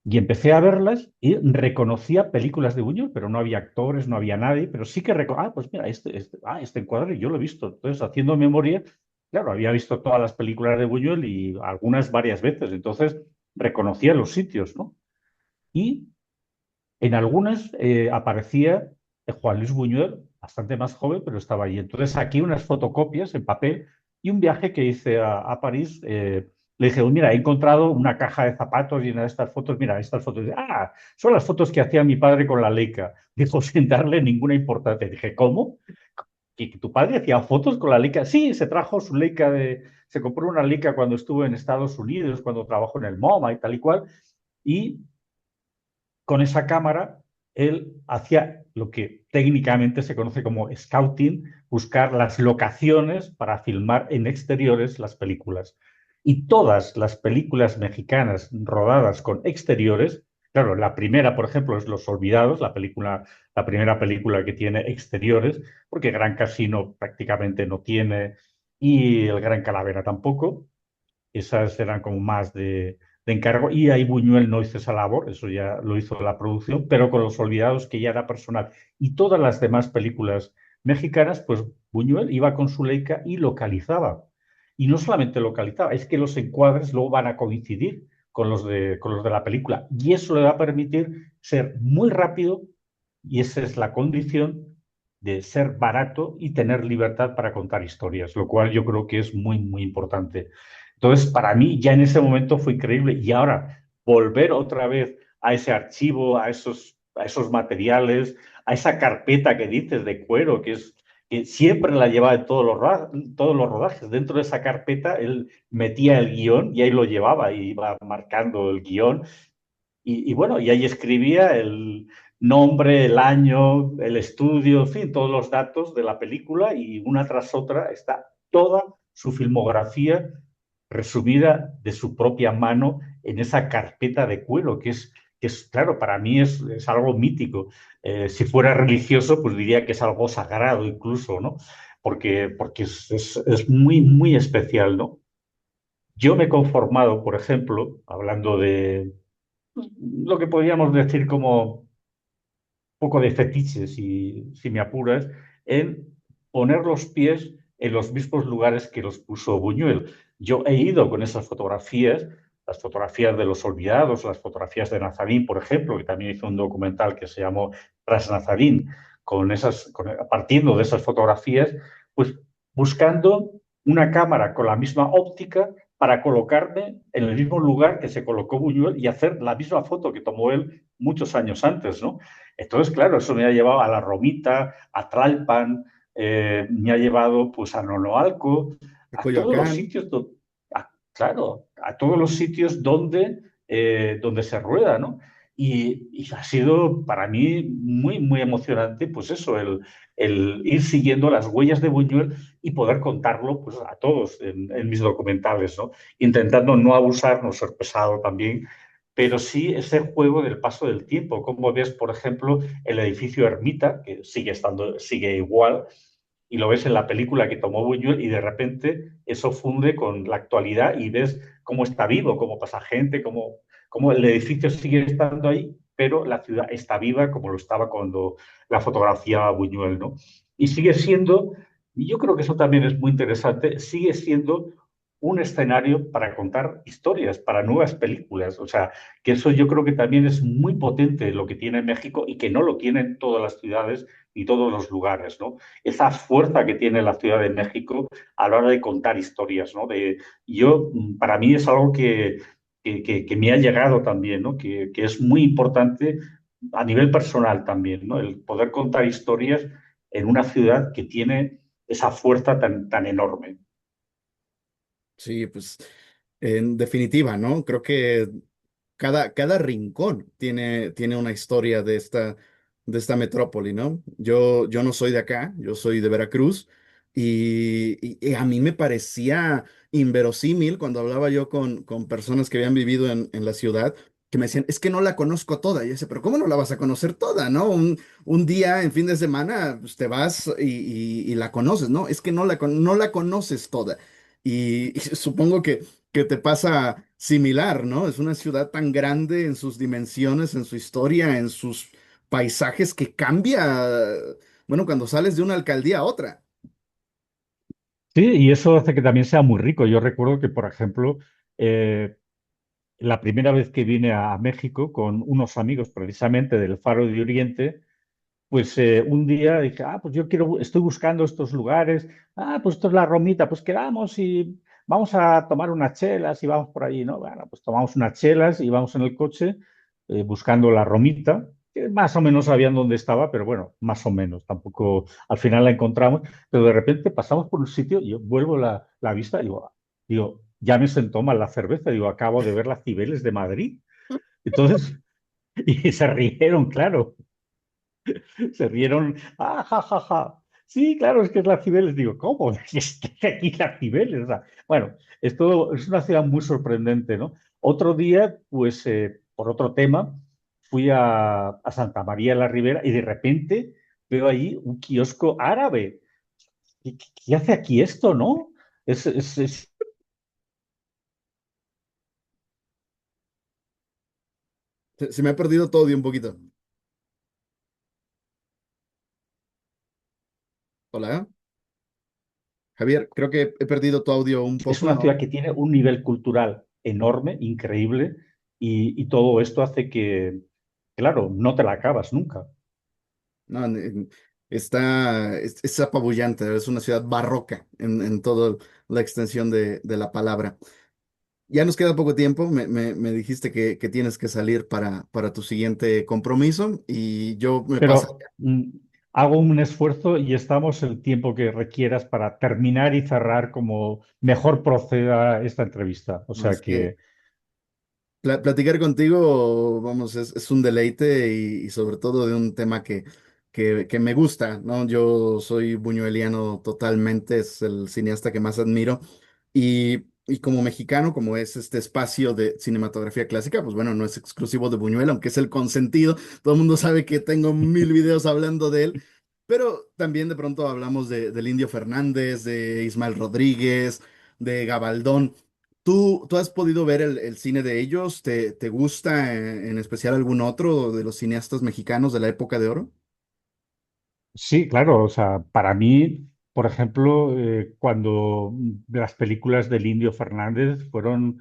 y empecé a verlas y reconocía películas de Buñuel, pero no había actores, no había nadie, pero sí que pues mira, este encuadre yo lo he visto. Entonces, haciendo memoria, claro, había visto todas las películas de Buñuel y algunas varias veces, entonces reconocía los sitios, ¿no? Y en algunas aparecía Juan Luis Buñuel, bastante más joven, pero estaba ahí. Entonces saqué unas fotocopias en papel y un viaje que hice a París. Le dije, mira, he encontrado una caja de zapatos llena de estas fotos. Mira, estas fotos. Son las fotos que hacía mi padre con la Leica. Dijo, sin darle ninguna importancia. Dije, ¿cómo? ¿Que tu padre hacía fotos con la Leica? Sí, se trajo su Leica Se compró una Leica cuando estuvo en Estados Unidos, cuando trabajó en el MoMA y tal y cual. Y con esa cámara, él hacía lo que técnicamente se conoce como scouting, buscar las locaciones para filmar en exteriores las películas. Y todas las películas mexicanas rodadas con exteriores, claro, la primera, por ejemplo, es Los Olvidados, la primera película que tiene exteriores, porque Gran Casino prácticamente no tiene y El Gran Calavera tampoco. Esas eran como más de encargo, y ahí Buñuel no hizo esa labor, eso ya lo hizo la producción, pero con Los Olvidados, que ya era personal. Y todas las demás películas mexicanas, pues Buñuel iba con su Leica y localizaba. Y no solamente localizaba, es que los encuadres luego van a coincidir con los de la película. Y eso le va a permitir ser muy rápido, y esa es la condición de ser barato y tener libertad para contar historias, lo cual yo creo que es muy, muy importante. Entonces, para mí ya en ese momento fue increíble, y ahora volver otra vez a ese archivo, a esos materiales, a esa carpeta que dices de cuero, que siempre la llevaba en todos los rodajes. Dentro de esa carpeta él metía el guión y ahí lo llevaba y iba marcando el guión. Y bueno, y ahí escribía el nombre, el año, el estudio, en fin, todos los datos de la película, y una tras otra está toda su filmografía resumida de su propia mano en esa carpeta de cuero, claro, para mí es algo mítico. Si fuera religioso, pues diría que es algo sagrado incluso, ¿no? Porque es muy, muy especial, ¿no? Yo me he conformado, por ejemplo, hablando de lo que podríamos decir como poco de fetiche, si me apuras, en poner los pies en los mismos lugares que los puso Buñuel. Yo he ido con esas fotografías, las fotografías de Los Olvidados, las fotografías de Nazarín, por ejemplo, que también hizo un documental que se llamó Tras Nazarín, partiendo de esas fotografías, pues buscando una cámara con la misma óptica para colocarme en el mismo lugar que se colocó Buñuel y hacer la misma foto que tomó él muchos años antes, ¿no? Entonces, claro, eso me ha llevado a La Romita, a Tlalpan, me ha llevado pues a Nonoalco, de a todos los Coyoacán. sitios, claro, a todos los sitios donde se rueda, ¿no? Y ha sido para mí muy, muy emocionante, pues eso, el ir siguiendo las huellas de Buñuel y poder contarlo pues, a todos en mis documentales, ¿no? Intentando no abusar, no ser pesado también, pero sí ese juego del paso del tiempo. Como ves, por ejemplo, el edificio Ermita, que sigue igual, y lo ves en la película que tomó Buñuel, y de repente eso funde con la actualidad y ves cómo está vivo, cómo pasa gente, cómo el edificio sigue estando ahí, pero la ciudad está viva como lo estaba cuando la fotografiaba Buñuel, ¿no? Y sigue siendo, y yo creo que eso también es muy interesante, sigue siendo un escenario para contar historias, para nuevas películas. O sea, que eso yo creo que también es muy potente lo que tiene México y que no lo tienen todas las ciudades y todos los lugares, ¿no? Esa fuerza que tiene la Ciudad de México a la hora de contar historias, ¿no? Para mí es algo que me ha llegado también, ¿no? Que es muy importante a nivel personal también, ¿no? El poder contar historias en una ciudad que tiene esa fuerza tan enorme. Sí, pues en definitiva, ¿no? Creo que cada rincón tiene una historia de esta metrópoli, ¿no? Yo no soy de acá, yo soy de Veracruz y a mí me parecía inverosímil cuando hablaba yo con personas que habían vivido en la ciudad, que me decían, es que no la conozco toda. Y yo decía, pero ¿cómo no la vas a conocer toda, no? Un día en fin de semana pues, te vas y la conoces, ¿no? Es que no la conoces toda. Y supongo que te pasa similar, ¿no? Es una ciudad tan grande en sus dimensiones, en su historia, en sus paisajes que cambia, bueno, cuando sales de una alcaldía a otra. Sí, y eso hace que también sea muy rico. Yo recuerdo que, por ejemplo, eh, la primera vez que vine a México con unos amigos precisamente del Faro de Oriente, pues un día dije, pues yo estoy buscando estos lugares, pues esto es la Romita, pues quedamos y vamos a tomar unas chelas y vamos por allí, ¿no? Bueno, pues tomamos unas chelas y vamos en el coche buscando la Romita, que más o menos sabían dónde estaba, pero bueno, más o menos, tampoco al final la encontramos, pero de repente pasamos por un sitio y yo vuelvo la vista y digo, ya me sentó mal la cerveza, digo, acabo de ver las Cibeles de Madrid. Entonces, y se rieron, claro. Se rieron, ja, ja, ja. Sí, claro, es que es la Cibeles. Digo, ¿cómo? Es que aquí la Cibeles. O sea, bueno, es una ciudad muy sorprendente, ¿no? Otro día, pues, por otro tema, fui a Santa María de la Ribera y de repente veo ahí un kiosco árabe. ¿Qué hace aquí esto, no? Es Se me ha perdido todo de un poquito. Hola, Javier, creo que he perdido tu audio un es poco, una ciudad ¿no? que tiene un nivel cultural enorme, increíble, y todo esto hace que, claro, no te la acabas nunca. No, es apabullante, es una ciudad barroca en toda la extensión de la palabra. Ya nos queda poco tiempo, me dijiste que tienes que salir para tu siguiente compromiso y yo me Pero pasaría. hago un esfuerzo y estamos el tiempo que requieras para terminar y cerrar como mejor proceda esta entrevista. O No, sea es que que platicar contigo, vamos, es un deleite y sobre todo de un tema que me gusta, ¿no? Yo soy buñueliano totalmente, es el cineasta que más admiro. Y como mexicano, como es este espacio de cinematografía clásica, pues bueno, no es exclusivo de Buñuel, aunque es el consentido. Todo el mundo sabe que tengo mil videos hablando de él, pero también de pronto hablamos del Indio Fernández, de Ismael Rodríguez, de Gabaldón. ¿Tú has podido ver el cine de ellos? ¿Te gusta en especial algún otro de los cineastas mexicanos de la época de oro? sí, claro, o sea, para mí, por ejemplo, cuando las películas del Indio Fernández fueron,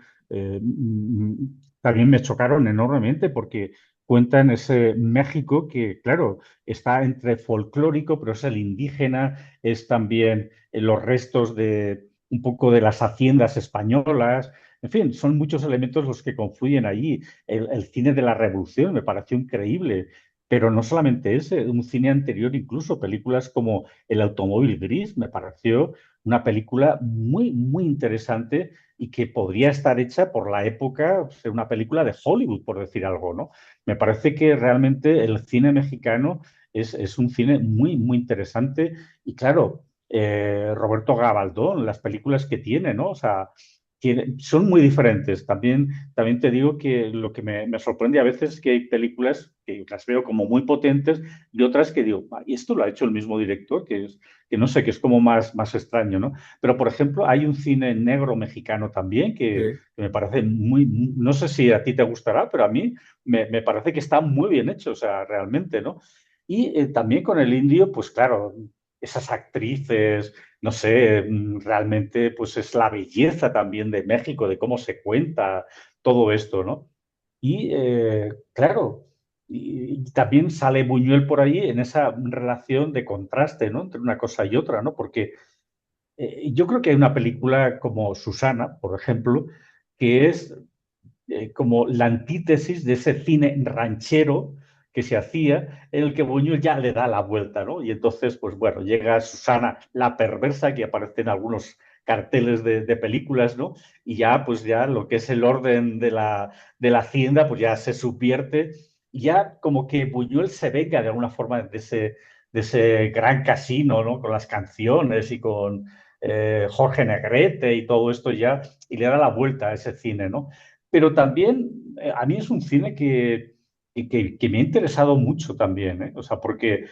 también me chocaron enormemente porque cuentan ese México que, claro, está entre folclórico, pero es el indígena, es también los restos de un poco de las haciendas españolas. En fin, son muchos elementos los que confluyen allí. El cine de la Revolución me pareció increíble. Pero no solamente ese, un cine anterior, incluso películas como El automóvil gris, me pareció una película muy, muy interesante y que podría estar hecha por la época, ser una película de Hollywood, por decir algo, ¿no? Me parece que realmente el cine mexicano es un cine muy, muy interesante y claro, Roberto Gabaldón, las películas que tiene, ¿no? O sea, son muy diferentes. También te digo que lo que me sorprende a veces es que hay películas que las veo como muy potentes y otras que digo, "Ah, y esto lo ha hecho el mismo director, que no sé, que es como más extraño, ¿no? Pero, por ejemplo, hay un cine negro mexicano también Sí. que me parece no sé si a ti te gustará, pero a mí me parece que está muy bien hecho, o sea, realmente, ¿no? Y también con el indio, pues claro. esas actrices, no sé, realmente pues es la belleza también de México, de cómo se cuenta todo esto, ¿no? Y claro, y también sale Buñuel por ahí en esa relación de contraste, ¿no? Entre una cosa y otra, ¿no? Porque yo creo que hay una película como Susana, por ejemplo, que es como la antítesis de ese cine ranchero que se hacía, en el que Buñuel ya le da la vuelta, ¿no? Y entonces, pues bueno, llega Susana la perversa, que aparece en algunos carteles de películas, ¿no? Y ya, pues ya lo que es el orden de la hacienda, pues ya se subvierte, y ya como que Buñuel se venga de alguna forma de ese gran casino, ¿no? Con las canciones y con Jorge Negrete y todo esto ya, y le da la vuelta a ese cine, ¿no? Pero también a mí es un cine que me ha interesado mucho también, ¿eh? O sea, porque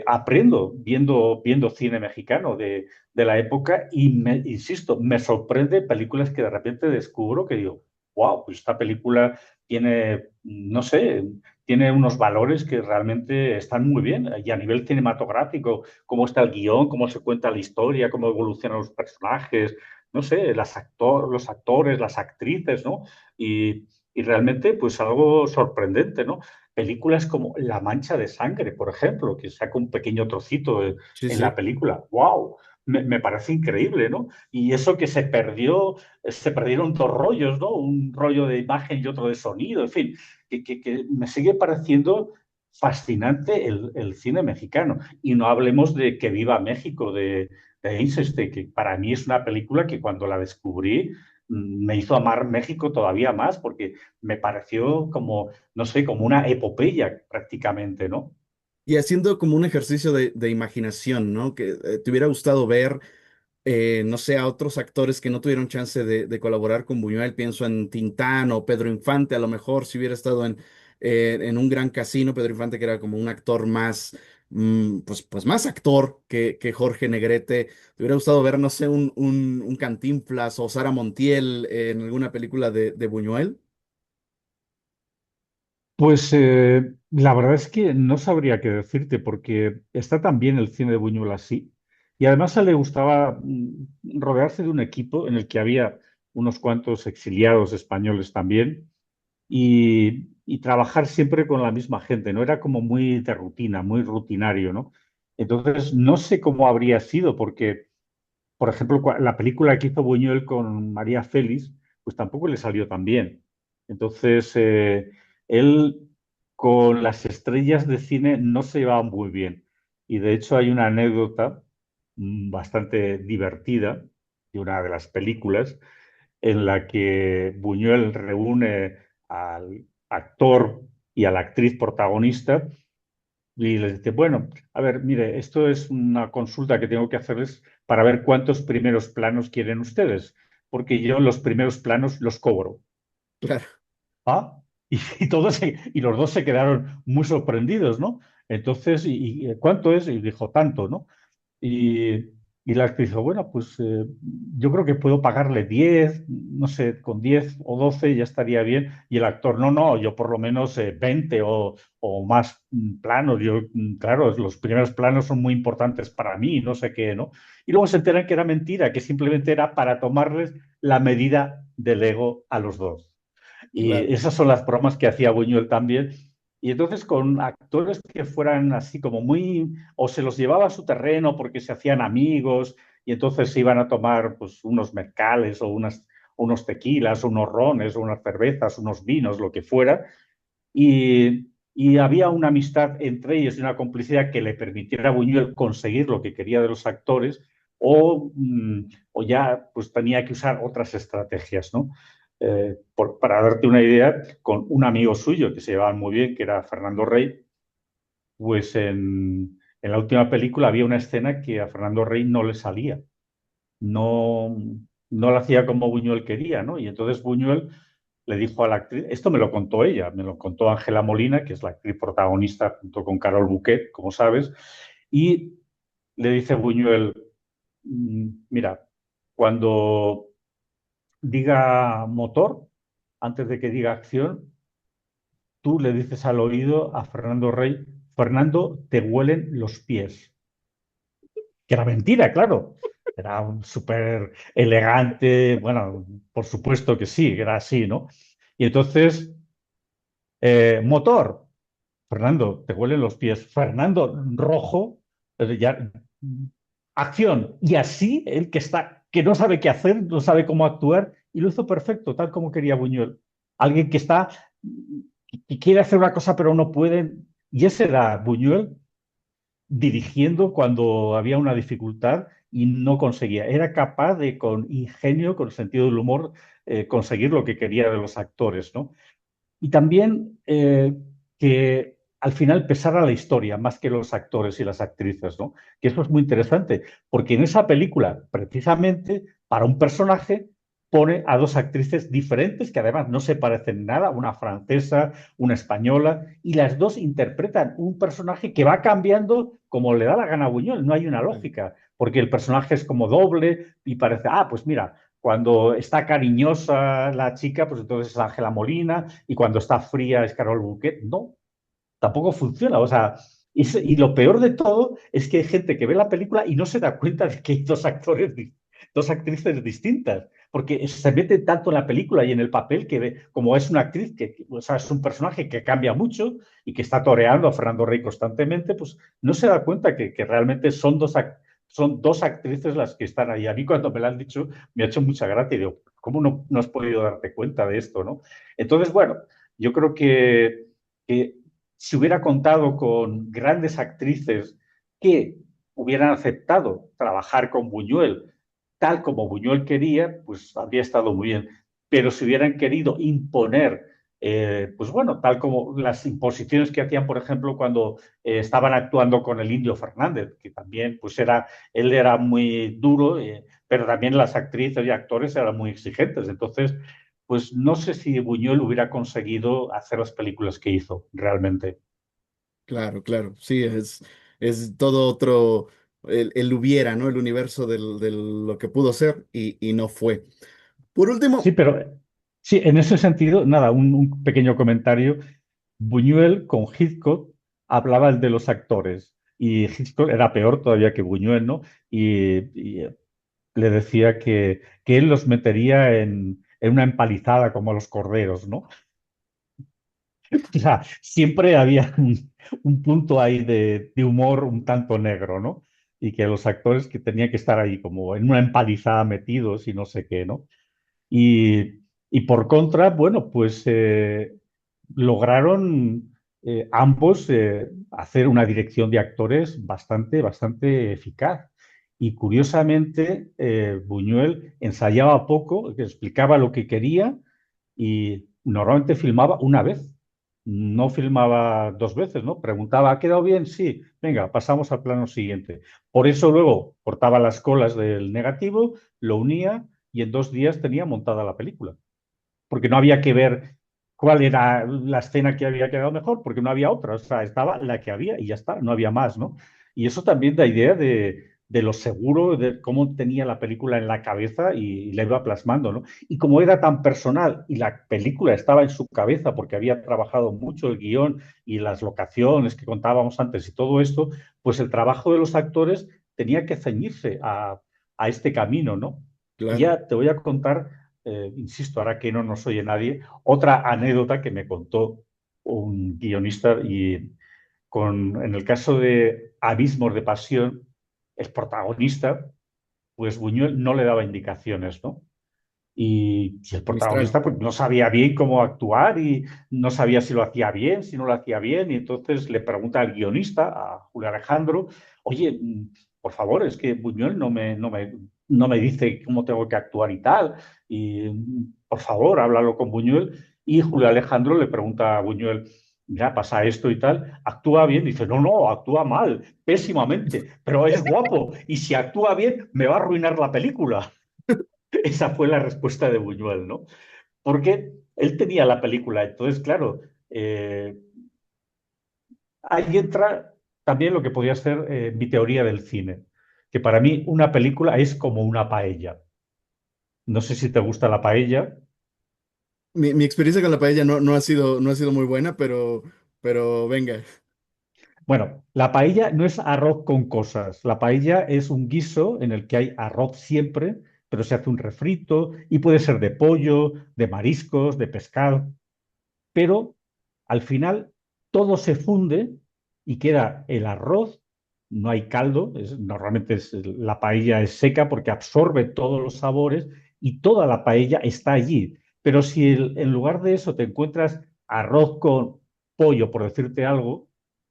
aprendo viendo cine mexicano de la época y, insisto, me sorprende películas que de repente descubro que digo, wow, pues esta película tiene, no sé, tiene unos valores que realmente están muy bien. Y a nivel cinematográfico, cómo está el guión, cómo se cuenta la historia, cómo evolucionan los personajes, no sé, los actores, las actrices, ¿no? Y realmente, pues algo sorprendente, ¿no? Películas como La Mancha de Sangre, por ejemplo, que saca un pequeño trocito Sí, en la sí. película. ¡Wow! Me parece increíble, ¿no? Y eso que se perdió, se perdieron dos rollos, ¿no? Un rollo de imagen y otro de sonido, en fin, que me sigue pareciendo fascinante el cine mexicano. Y no hablemos de Que Viva México, de Eisenstein, que para mí es una película que cuando la descubrí me hizo amar México todavía más, porque me pareció como, no sé, como una epopeya prácticamente, ¿no? Y haciendo como un ejercicio de imaginación, ¿no? Que te hubiera gustado ver, no sé, a otros actores que no tuvieron chance de colaborar con Buñuel. Pienso en Tintán o Pedro Infante, a lo mejor si hubiera estado en un gran casino, Pedro Infante, que era como un actor más, pues más actor que Jorge Negrete. ¿Te hubiera gustado ver, no sé, un Cantinflas o Sara Montiel en alguna película de Buñuel? Pues la verdad es que no sabría qué decirte, porque está tan bien el cine de Buñuel así. Y además a él le gustaba rodearse de un equipo en el que había unos cuantos exiliados españoles también y trabajar siempre con la misma gente, ¿no? Era como muy de rutina, muy rutinario, ¿no? Entonces, no sé cómo habría sido, porque, por ejemplo, la película que hizo Buñuel con María Félix, pues tampoco le salió tan bien. Entonces, él con las estrellas de cine no se llevaba muy bien. Y de hecho hay una anécdota bastante divertida de una de las películas en la que Buñuel reúne al actor y a la actriz protagonista y les dice, bueno, a ver, mire, esto es una consulta que tengo que hacerles para ver cuántos primeros planos quieren ustedes, porque yo los primeros planos los cobro. Claro. Ah, y los dos se quedaron muy sorprendidos, ¿no? Entonces, ¿cuánto es? Y dijo, tanto, ¿no? Y, y la actriz dijo, bueno, pues yo creo que puedo pagarle 10 no sé, con 10 o 12 ya estaría bien. Y el actor, no, no, yo por lo menos 20 o más planos. Yo, claro, los primeros planos son muy importantes para mí, no sé qué, ¿no? Y luego se enteran que era mentira, que simplemente era para tomarles la medida del ego a los dos. Claro. Y esas son las bromas que hacía Buñuel también. Y entonces con actores que fueran así como muy, o se los llevaba a su terreno porque se hacían amigos y entonces se iban a tomar pues unos mezcales o unos tequilas, unos rones, o unas cervezas, unos vinos, lo que fuera. Y había una amistad entre ellos y una complicidad que le permitiera a Buñuel conseguir lo que quería de los actores o ya pues tenía que usar otras estrategias, ¿no? Para darte una idea, con un amigo suyo que se llevaban muy bien, que era Fernando Rey, pues en la última película había una escena que a Fernando Rey no le salía, no, no lo hacía como Buñuel quería, ¿no? Y entonces Buñuel le dijo a la actriz, esto me lo contó ella, me lo contó Ángela Molina, que es la actriz protagonista junto con Carol Bouquet, como sabes, y le dice Buñuel, mira, cuando diga motor, antes de que diga acción, tú le dices al oído a Fernando Rey, Fernando, te huelen los pies. que era mentira, claro. Era un súper elegante, bueno, por supuesto que sí, era así, ¿no? Y entonces, motor, Fernando, te huelen los pies, Fernando, rojo, ya, acción. Y así, el que está, que no sabe qué hacer, no sabe cómo actuar, y lo hizo perfecto, tal como quería Buñuel. Alguien que está, que quiere hacer una cosa pero no puede, y ese era Buñuel dirigiendo cuando había una dificultad y no conseguía. Era capaz de, con ingenio, con sentido del humor, conseguir lo que quería de los actores, ¿no? Y también que al final pesara la historia más que los actores y las actrices, ¿no? Que eso es muy interesante, porque en esa película, precisamente, para un personaje, pone a dos actrices diferentes que además no se parecen nada, una francesa, una española, y las dos interpretan un personaje que va cambiando como le da la gana a Buñuel. No hay una Claro. lógica, porque el personaje es como doble y parece, ah, pues mira, cuando está cariñosa la chica, pues entonces es Ángela Molina, y cuando está fría es Carol Bouquet. No, tampoco funciona. O sea, y lo peor de todo es que hay gente que ve la película y no se da cuenta de que hay dos actores, dos actrices distintas, porque se mete tanto en la película y en el papel que ve, como es una actriz que, o sea, es un personaje que cambia mucho y que está toreando a Fernando Rey constantemente, pues no se da cuenta que realmente son dos actrices las que están ahí. A mí cuando me lo han dicho me ha hecho mucha gracia y digo, ¿cómo no has podido darte cuenta de esto, no? Entonces, bueno, yo creo que si hubiera contado con grandes actrices que hubieran aceptado trabajar con Buñuel tal como Buñuel quería, pues habría estado muy bien. Pero si hubieran querido imponer, pues bueno, tal como las imposiciones que hacían, por ejemplo, cuando estaban actuando con el Indio Fernández, que también, pues él era muy duro, pero también las actrices y actores eran muy exigentes. Entonces, pues no sé si Buñuel hubiera conseguido hacer las películas que hizo realmente. Claro, claro, sí, es todo otro, el hubiera, ¿no? El universo de lo que pudo ser y no fue. Por Sí, último, pero sí, en ese sentido, nada, un pequeño comentario. Buñuel con Hitchcock hablaba de los actores y Hitchcock era peor todavía que Buñuel, ¿no? Y le decía que él los metería en una empalizada como a los corderos, ¿no? O sea, siempre había un punto ahí de humor un tanto negro, ¿no? Y que los actores que tenían que estar ahí como en una empalizada metidos y no sé qué, ¿no? Y por contra, bueno, pues lograron ambos hacer una dirección de actores bastante eficaz. Y curiosamente, Buñuel ensayaba poco, explicaba lo que quería y normalmente filmaba una vez. No filmaba dos veces, ¿no? Preguntaba, ¿ha quedado bien? Sí, venga, pasamos al plano siguiente. Por eso luego cortaba las colas del negativo, lo unía y en 2 días tenía montada la película, porque no había que ver cuál era la escena que había quedado mejor, porque no había otra, o sea, estaba la que había y ya está, no había más, ¿no? Y eso también da idea de lo seguro, de cómo tenía la película en la cabeza y la iba plasmando, ¿no? Y como era tan personal y la película estaba en su cabeza porque había trabajado mucho el guión y las locaciones que contábamos antes y todo esto, pues el trabajo de los actores tenía que ceñirse a este camino, ¿no? Y claro, ya te voy a contar, insisto, ahora que no nos oye nadie, otra anécdota que me contó un guionista y en el caso de Abismos de Pasión, el protagonista, pues Buñuel no le daba indicaciones, ¿no? Y el Mistral, protagonista pues, no sabía bien cómo actuar y no sabía si lo hacía bien, si no lo hacía bien, y entonces le pregunta al guionista, a Julio Alejandro, oye, por favor, es que Buñuel no me dice cómo tengo que actuar y tal, y por favor, háblalo con Buñuel. Y Julio Alejandro le pregunta a Buñuel, mira, pasa esto y tal, actúa bien, dice, no, actúa mal, pésimamente, pero es guapo, y si actúa bien, me va a arruinar la película. Esa fue la respuesta de Buñuel, ¿no? Porque él tenía la película, entonces, claro, eh, ahí entra también lo que podría ser mi teoría del cine, que para mí una película es como una paella. No sé si te gusta la paella. mi experiencia con la paella no ha sido muy buena, pero venga. Bueno, la paella no es arroz con cosas. La paella es un guiso en el que hay arroz siempre, pero se hace un refrito y puede ser de pollo, de mariscos, de pescado. Pero al final todo se funde y queda el arroz, no hay caldo, normalmente la paella es seca porque absorbe todos los sabores y toda la paella está allí. Pero si en lugar de eso te encuentras arroz con pollo, por decirte algo,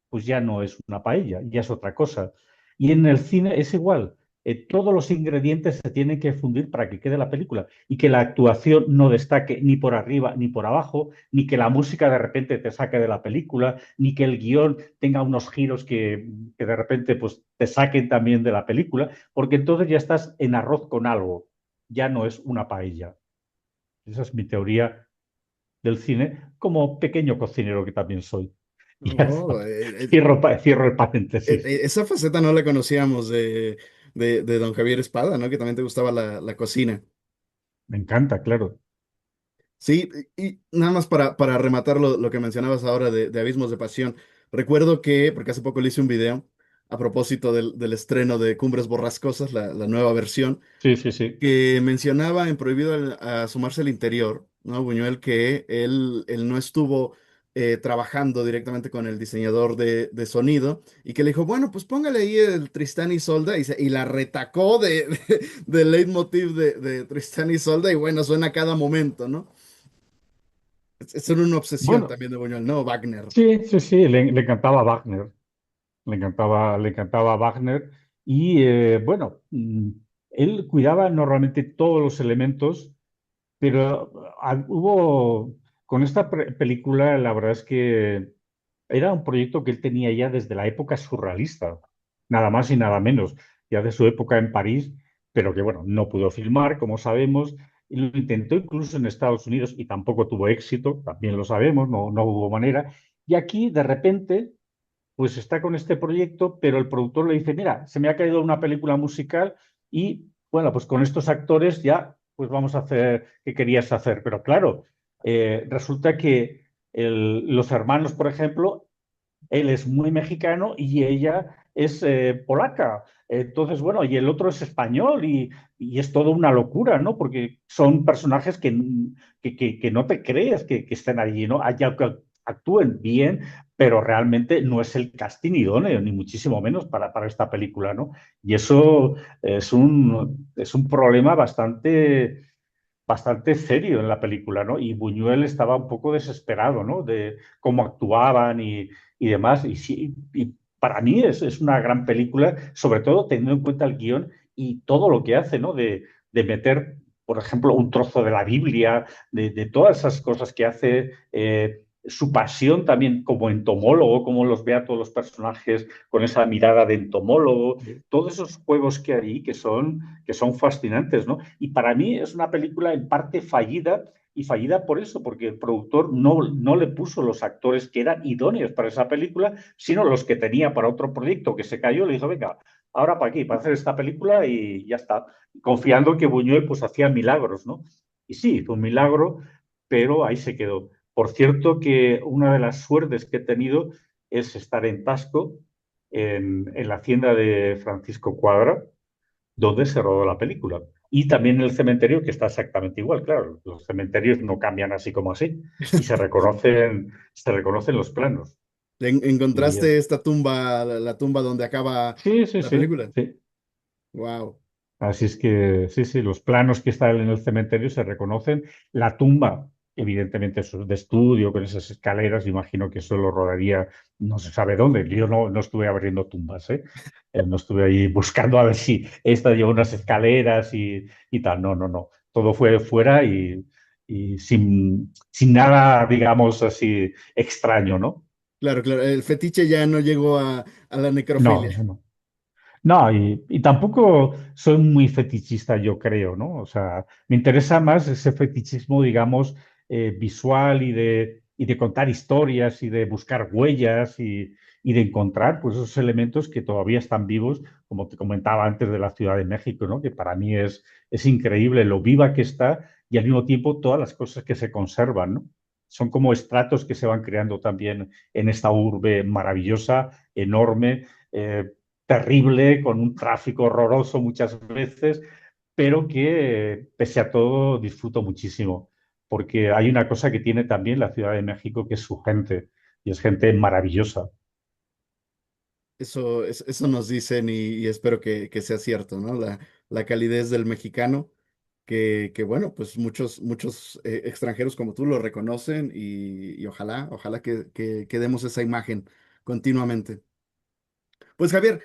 pues ya no es una paella, ya es otra cosa. Y en el cine es igual. Todos los ingredientes se tienen que fundir para que quede la película y que la actuación no destaque ni por arriba ni por abajo, ni que la música de repente te saque de la película, ni que el guión tenga unos giros que de repente pues, te saquen también de la película, porque entonces ya estás en arroz con algo, ya no es una paella. Esa es mi teoría del cine como pequeño cocinero que también soy. Y ya Oh, está. Cierro el paréntesis. esa faceta no la conocíamos de don Javier Espada, ¿no? Que también te gustaba la cocina. Me encanta, claro. Sí, y nada más para rematar lo que mencionabas ahora de Abismos de Pasión. Recuerdo que, porque hace poco le hice un video a propósito del estreno de Cumbres Borrascosas, la nueva versión, Sí, sí, sí. que mencionaba en Prohibido Asomarse al Interior, ¿no? Buñuel, que él no estuvo trabajando directamente con el diseñador de sonido y que le dijo, bueno, pues póngale ahí el Tristán y Isolda y la retacó del leitmotiv de Tristán y Isolda y bueno, suena a cada momento, ¿no? Es una obsesión Bueno, también de Buñuel, ¿no? Wagner. sí, sí, sí, le encantaba Wagner. Le encantaba Wagner y bueno, él cuidaba normalmente todos los elementos, pero hubo, con esta película, la verdad es que era un proyecto que él tenía ya desde la época surrealista, nada más y nada menos, ya de su época en París, pero que bueno, no pudo filmar, como sabemos, y lo intentó incluso en Estados Unidos y tampoco tuvo éxito, también lo sabemos, no hubo manera. Y aquí, de repente pues está con este proyecto, pero el productor le dice, mira, se me ha caído una película musical y bueno, pues con estos actores ya, pues vamos a hacer qué querías hacer. Pero claro, resulta que los hermanos, por ejemplo, él es muy mexicano y ella es polaca. Entonces, bueno, y el otro es español y es toda una locura, ¿no? Porque son personajes que no te crees que estén allí, ¿no? Allá que actúen bien, pero realmente no es el casting idóneo, ni muchísimo menos para esta película, ¿no? Y eso es un problema bastante serio en la película, ¿no? Y Buñuel estaba un poco desesperado, ¿no? De cómo actuaban y demás. Y, sí, y para mí es una gran película, sobre todo teniendo en cuenta el guión y todo lo que hace, ¿no? De meter, por ejemplo, un trozo de la Biblia, de todas esas cosas que hace. Su pasión también como entomólogo, cómo los ve a todos los personajes con esa mirada de entomólogo, todos esos juegos que hay que son fascinantes, ¿no? Y para mí es una película en parte fallida y fallida por eso, porque el productor no le puso los actores que eran idóneos para esa película, sino los que tenía para otro proyecto que se cayó, le dijo, venga, ahora para aquí, para hacer esta película y ya está, confiando que Buñuel pues hacía milagros, ¿no? Y sí, hizo un milagro, pero ahí se quedó. Por cierto que una de las suertes que he tenido es estar en Tasco, en la hacienda de Francisco Cuadra, donde se rodó la película. Y también el cementerio, que está exactamente igual, claro. Los cementerios no cambian así como así. Y se reconocen los planos. Y ¿Encontraste esta tumba, la tumba donde acaba sí, sí, la sí, película? sí. Wow. Así es que sí, sí, los planos que están en el cementerio se reconocen. La tumba, evidentemente, es de estudio, con esas escaleras, imagino que eso lo rodaría no se sabe dónde. Yo no estuve abriendo tumbas, ¿eh? No estuve ahí buscando a ver si esta lleva unas escaleras y tal. No, no, no. Todo fue fuera y sin nada, digamos así, extraño, ¿no? Claro, claro. El fetiche ya no llegó a la No, necrofilia. no, no. No, y tampoco soy muy fetichista, yo creo, ¿no? O sea, me interesa más ese fetichismo, digamos, visual y de contar historias y de buscar huellas y de encontrar, pues, esos elementos que todavía están vivos, como te comentaba antes de la Ciudad de México, ¿no? Que para mí es increíble lo viva que está y al mismo tiempo todas las cosas que se conservan, ¿no? son como estratos que se van creando también en esta urbe maravillosa, enorme, terrible, con un tráfico horroroso muchas veces, pero que pese a todo disfruto muchísimo, porque hay una cosa que tiene también la Ciudad de México, que es su gente, y es gente maravillosa. Eso nos dicen y espero que sea cierto, ¿no? La calidez del mexicano, que bueno, pues muchos extranjeros como tú lo reconocen y ojalá que demos esa imagen continuamente. Pues Javier,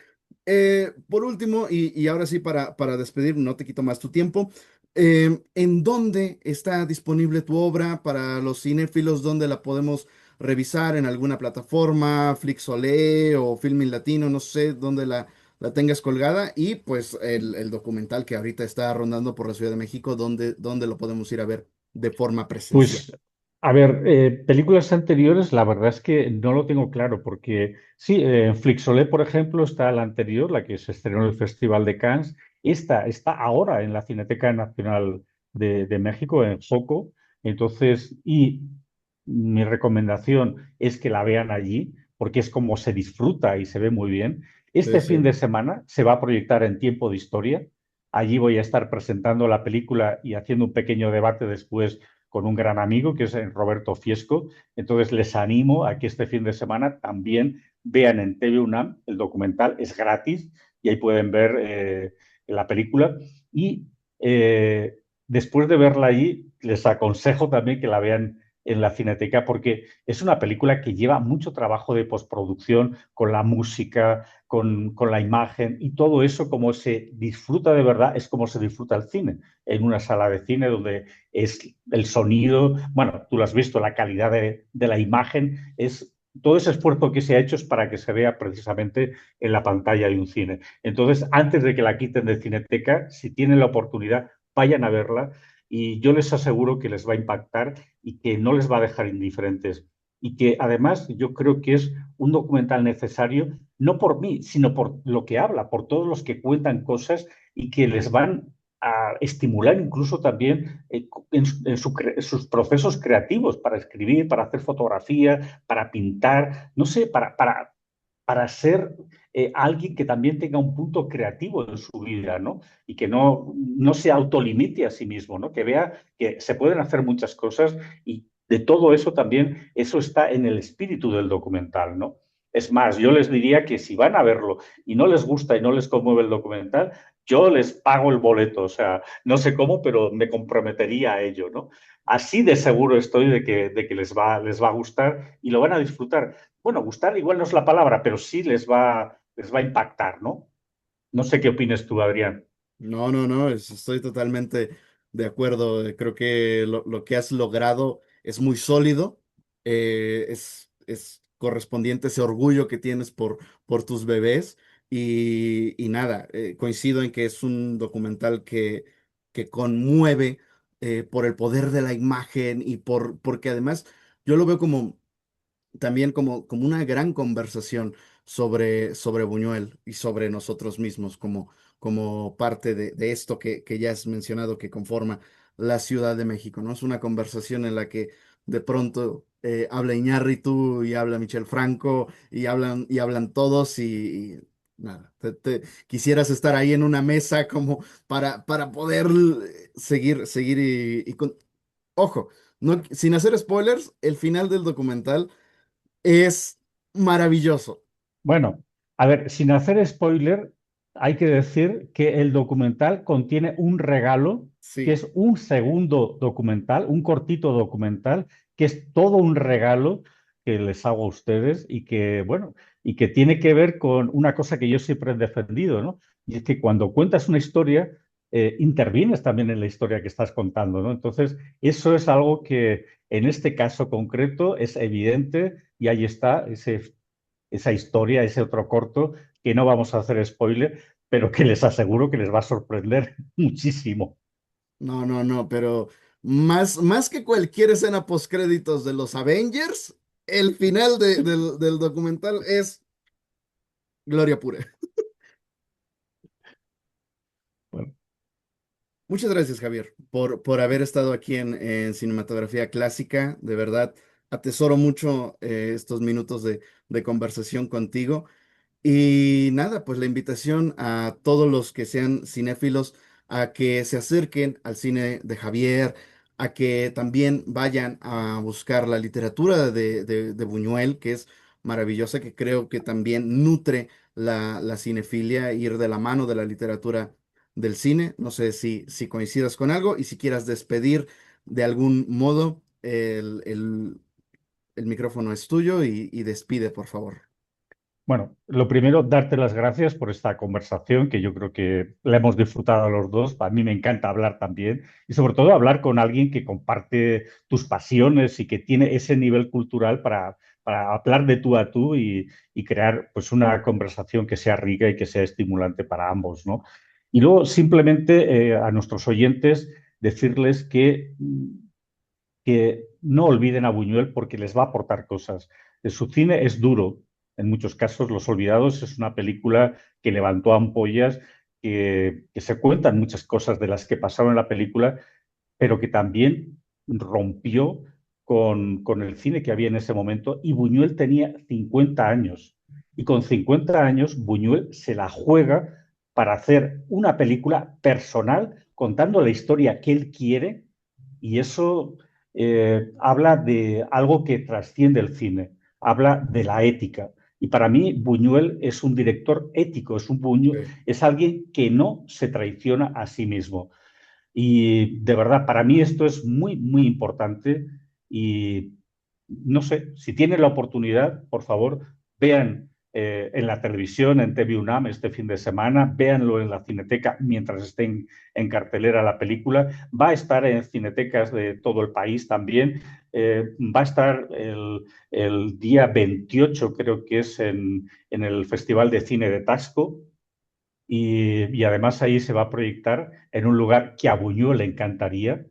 por último, y ahora sí para despedir, no te quito más tu tiempo, ¿en dónde está disponible tu obra para los cinéfilos? ¿Dónde la podemos revisar? ¿En alguna plataforma, Flixolé o Filmin Latino? No sé dónde la tengas colgada. Y pues el documental que ahorita está rondando por la Ciudad de México, ¿dónde lo podemos ir a ver de forma presencial? Pues, a ver, películas anteriores, la verdad es que no lo tengo claro, porque sí, en Flixolé, por ejemplo, está la anterior, la que se estrenó en el Festival de Cannes. Esta está ahora en la Cineteca Nacional de México, en Foco. Entonces, y mi recomendación es que la vean allí, porque es como se disfruta y se ve muy bien. Sí, Este fin sí. de semana se va a proyectar en Tiempo de Historia. Allí voy a estar presentando la película y haciendo un pequeño debate después con un gran amigo que es Roberto Fiesco. Entonces les animo a que este fin de semana también vean en TV UNAM el documental, es gratis y ahí pueden ver la película. Y después de verla allí, les aconsejo también que la vean en la Cineteca porque es una película que lleva mucho trabajo de postproducción con la música, con la imagen y todo eso como se disfruta de verdad, es como se disfruta el cine en una sala de cine donde es el sonido, bueno, tú lo has visto, la calidad de la imagen, es todo ese esfuerzo que se ha hecho es para que se vea precisamente en la pantalla de un cine. Entonces, antes de que la quiten de Cineteca, si tienen la oportunidad, vayan a verla y yo les aseguro que les va a impactar y que no les va a dejar indiferentes. Y que además yo creo que es un documental necesario, no por mí, sino por lo que habla, por todos los que cuentan cosas y que les van a estimular incluso también en sus procesos creativos para escribir, para hacer fotografía, para pintar, no sé, para ser alguien que también tenga un punto creativo en su vida, ¿no? Y que no se autolimite a sí mismo, ¿no? Que vea que se pueden hacer muchas cosas y de todo eso también, eso está en el espíritu del documental, ¿no? Es más, yo les diría que si van a verlo y no les gusta y no les conmueve el documental, yo les pago el boleto, o sea, no sé cómo, pero me comprometería a ello, ¿no? Así de seguro estoy de que les va a gustar y lo van a disfrutar. Bueno, gustar igual no es la palabra, pero sí les va a impactar, ¿no? No sé qué opinas tú, Adrián. No, estoy totalmente de acuerdo. Creo que lo que has logrado es muy sólido, es correspondiente ese orgullo que tienes por tus bebés y nada, coincido en que es un documental que conmueve por el poder de la imagen y porque además yo lo veo como también como una gran conversación sobre Buñuel y sobre nosotros mismos como parte de esto que ya has mencionado que conforma la Ciudad de México, ¿no? Es una conversación en la que de pronto habla Iñárritu y habla Michel Franco y hablan todos y nada, quisieras estar ahí en una mesa como para poder seguir ojo, no, sin hacer spoilers, el final del documental es maravilloso. Bueno, a ver, sin hacer spoiler, hay que decir que el documental contiene un regalo, que Sí. es un segundo documental, un cortito documental, que es todo un regalo que les hago a ustedes y que, bueno, y que tiene que ver con una cosa que yo siempre he defendido, ¿no? Y es que cuando cuentas una historia, intervienes también en la historia que estás contando, ¿no? Entonces, eso es algo que en este caso concreto es evidente y ahí está esa historia, ese otro corto, que no vamos a hacer spoiler, pero que les aseguro que les va a sorprender muchísimo. No, pero más que cualquier escena postcréditos de los Avengers, el final del documental es gloria pura. Bueno, Muchas gracias, Javier, por haber estado aquí en Cinematografía Clásica. De verdad, atesoro mucho estos minutos de conversación contigo. Y nada, pues la invitación a todos los que sean cinéfilos a que se acerquen al cine de Javier, a que también vayan a buscar la literatura de Buñuel, que es maravillosa, que creo que también nutre la cinefilia, ir de la mano de la literatura del cine. No sé si coincidas con algo y si quieras despedir de algún modo, el micrófono es tuyo y despide, por favor. Bueno, lo primero, darte las gracias por esta conversación que yo creo que la hemos disfrutado los dos. A mí me encanta hablar también y sobre todo hablar con alguien que comparte tus pasiones y que tiene ese nivel cultural para hablar de tú a tú y crear pues una conversación que sea rica y que sea estimulante para ambos, ¿no? Y luego simplemente a nuestros oyentes decirles que no olviden a Buñuel porque les va a aportar cosas. Su cine es duro, en muchos casos. Los Olvidados es una película que levantó ampollas, que se cuentan muchas cosas de las que pasaron en la película, pero que también rompió con el cine que había en ese momento. Y Buñuel tenía 50 años. Y con 50 años, Buñuel se la juega para hacer una película personal contando la historia que él quiere y eso habla de algo que trasciende el cine, habla de la ética. Y para mí Buñuel es un director ético, Sí. es alguien que no se traiciona a sí mismo. Y de verdad, para mí esto es muy, muy importante y no sé, si tienen la oportunidad, por favor, vean en la televisión, en TV UNAM este fin de semana, véanlo en la Cineteca mientras estén en cartelera la película. Va a estar en cinetecas de todo el país también. Va a estar el día 28, creo que es en el Festival de Cine de Tasco, y además ahí se va a proyectar en un lugar que a Buñuel le encantaría,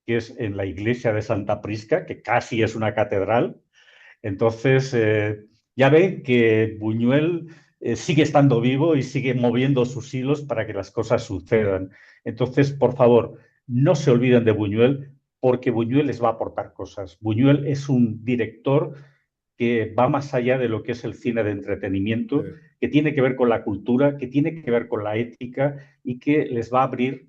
que es en la iglesia de Santa Prisca, que casi es una catedral. Entonces, ya ven que Buñuel sigue estando vivo y sigue moviendo sus hilos para que las cosas sucedan. Entonces, por favor, no se olviden de Buñuel porque Buñuel les va a aportar cosas. Buñuel es un director que va más allá de lo que es el cine de entretenimiento, Sí. que tiene que ver con la cultura, que tiene que ver con la ética y que les va a abrir,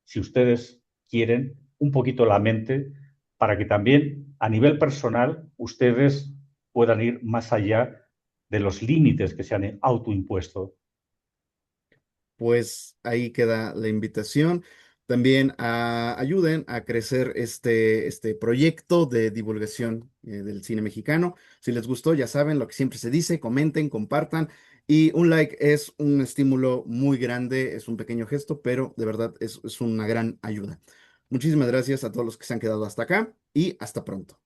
si ustedes quieren, un poquito la mente para que también a nivel personal ustedes puedan ir más allá de los límites que se han autoimpuesto. Pues ahí queda la invitación. También ayuden a crecer este proyecto de divulgación del cine mexicano. Si les gustó, ya saben lo que siempre se dice, comenten, compartan. Y un like es un estímulo muy grande, es un pequeño gesto, pero de verdad es una gran ayuda. Muchísimas gracias a todos los que se han quedado hasta acá y hasta pronto.